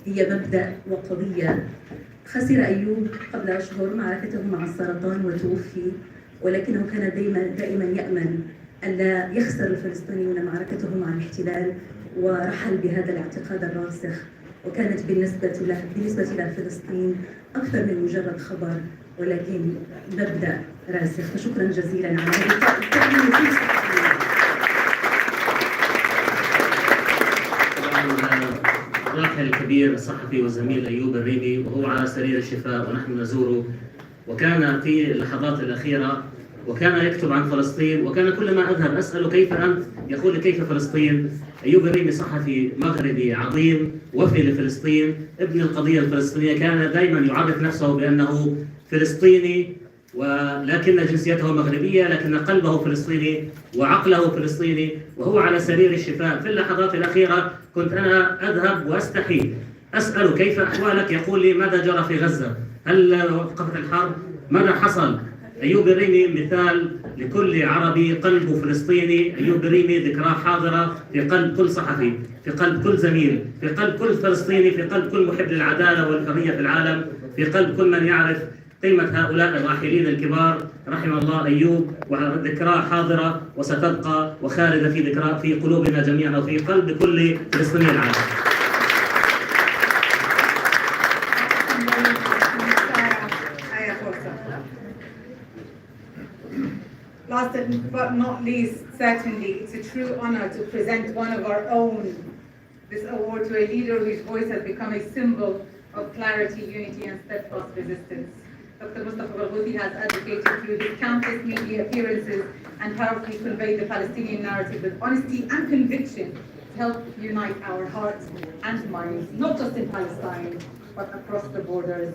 هي مبدا وقضيه. خسر ايوب قبل اشهر معركته مع السرطان وتوفي، ولكنه كان دائما يامل ان لا يخسر الفلسطينيون معركتهم مع الاحتلال، ورحل بهذا الاعتقاد الراسخ. وكانت بالنسبة له فلسطين أكثر من مجرد خبر، ولكن مبدأ راسخ. فشكرا جزيلا على هذا التقديم. الراحل الكبير الصحفي والزميل أيوب الريمي وهو على سرير الشفاء ونحن نزوره، وكان في اللحظات الأخيرة وكان يكتب عن فلسطين، وكان كلما أذهب أسأله كيف أنت؟ يقول لي كيف فلسطين؟ أيوب الريمي صحفي مغربي عظيم وفي لفلسطين، ابن القضية الفلسطينية، كان دائما يعرف نفسه بأنه فلسطيني ولكن جنسيته مغربية، لكن قلبه فلسطيني وعقله فلسطيني، وهو على سرير الشفاء. في اللحظات الأخيرة كنت أنا أذهب وأستحي أسأله كيف أحوالك؟ يقول لي ماذا جرى في غزة؟ هل وقفت الحرب؟ ماذا حصل؟ أيوب الريمي مثال لكل عربي قلبه فلسطيني. أيوب الريمي ذكراه حاضرة في قلب كل صحفي، في قلب كل زميل، في قلب كل فلسطيني، في قلب كل محب للعدالة والحرية في العالم، في قلب كل من يعرف قيمة هؤلاء الراحلين الكبار. رحم الله أيوب، وذكراه حاضرة وستبقى وخالدة في ذكرى في قلوبنا جميعا وفي قلب كل فلسطيني العالم. Last but not least, certainly, it's a true honor to present one of our own, this award to a leader whose voice has become a symbol of clarity, unity, and steadfast resistance. Dr. Mustafa Barghouti has advocated through his countless media appearances and powerfully conveyed the Palestinian narrative with honesty and conviction to help unite our hearts and minds, not just in Palestine, but across the borders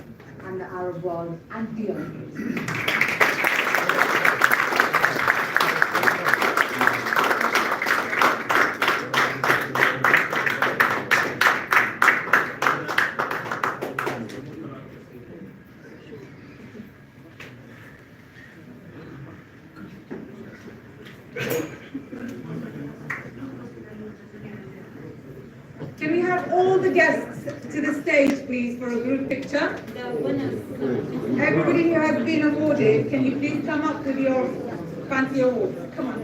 and the Arab world and beyond. Can we have all the guests to the stage, please, for a group picture? Everybody who has been awarded, can you please come up with your fancy awards? Come on.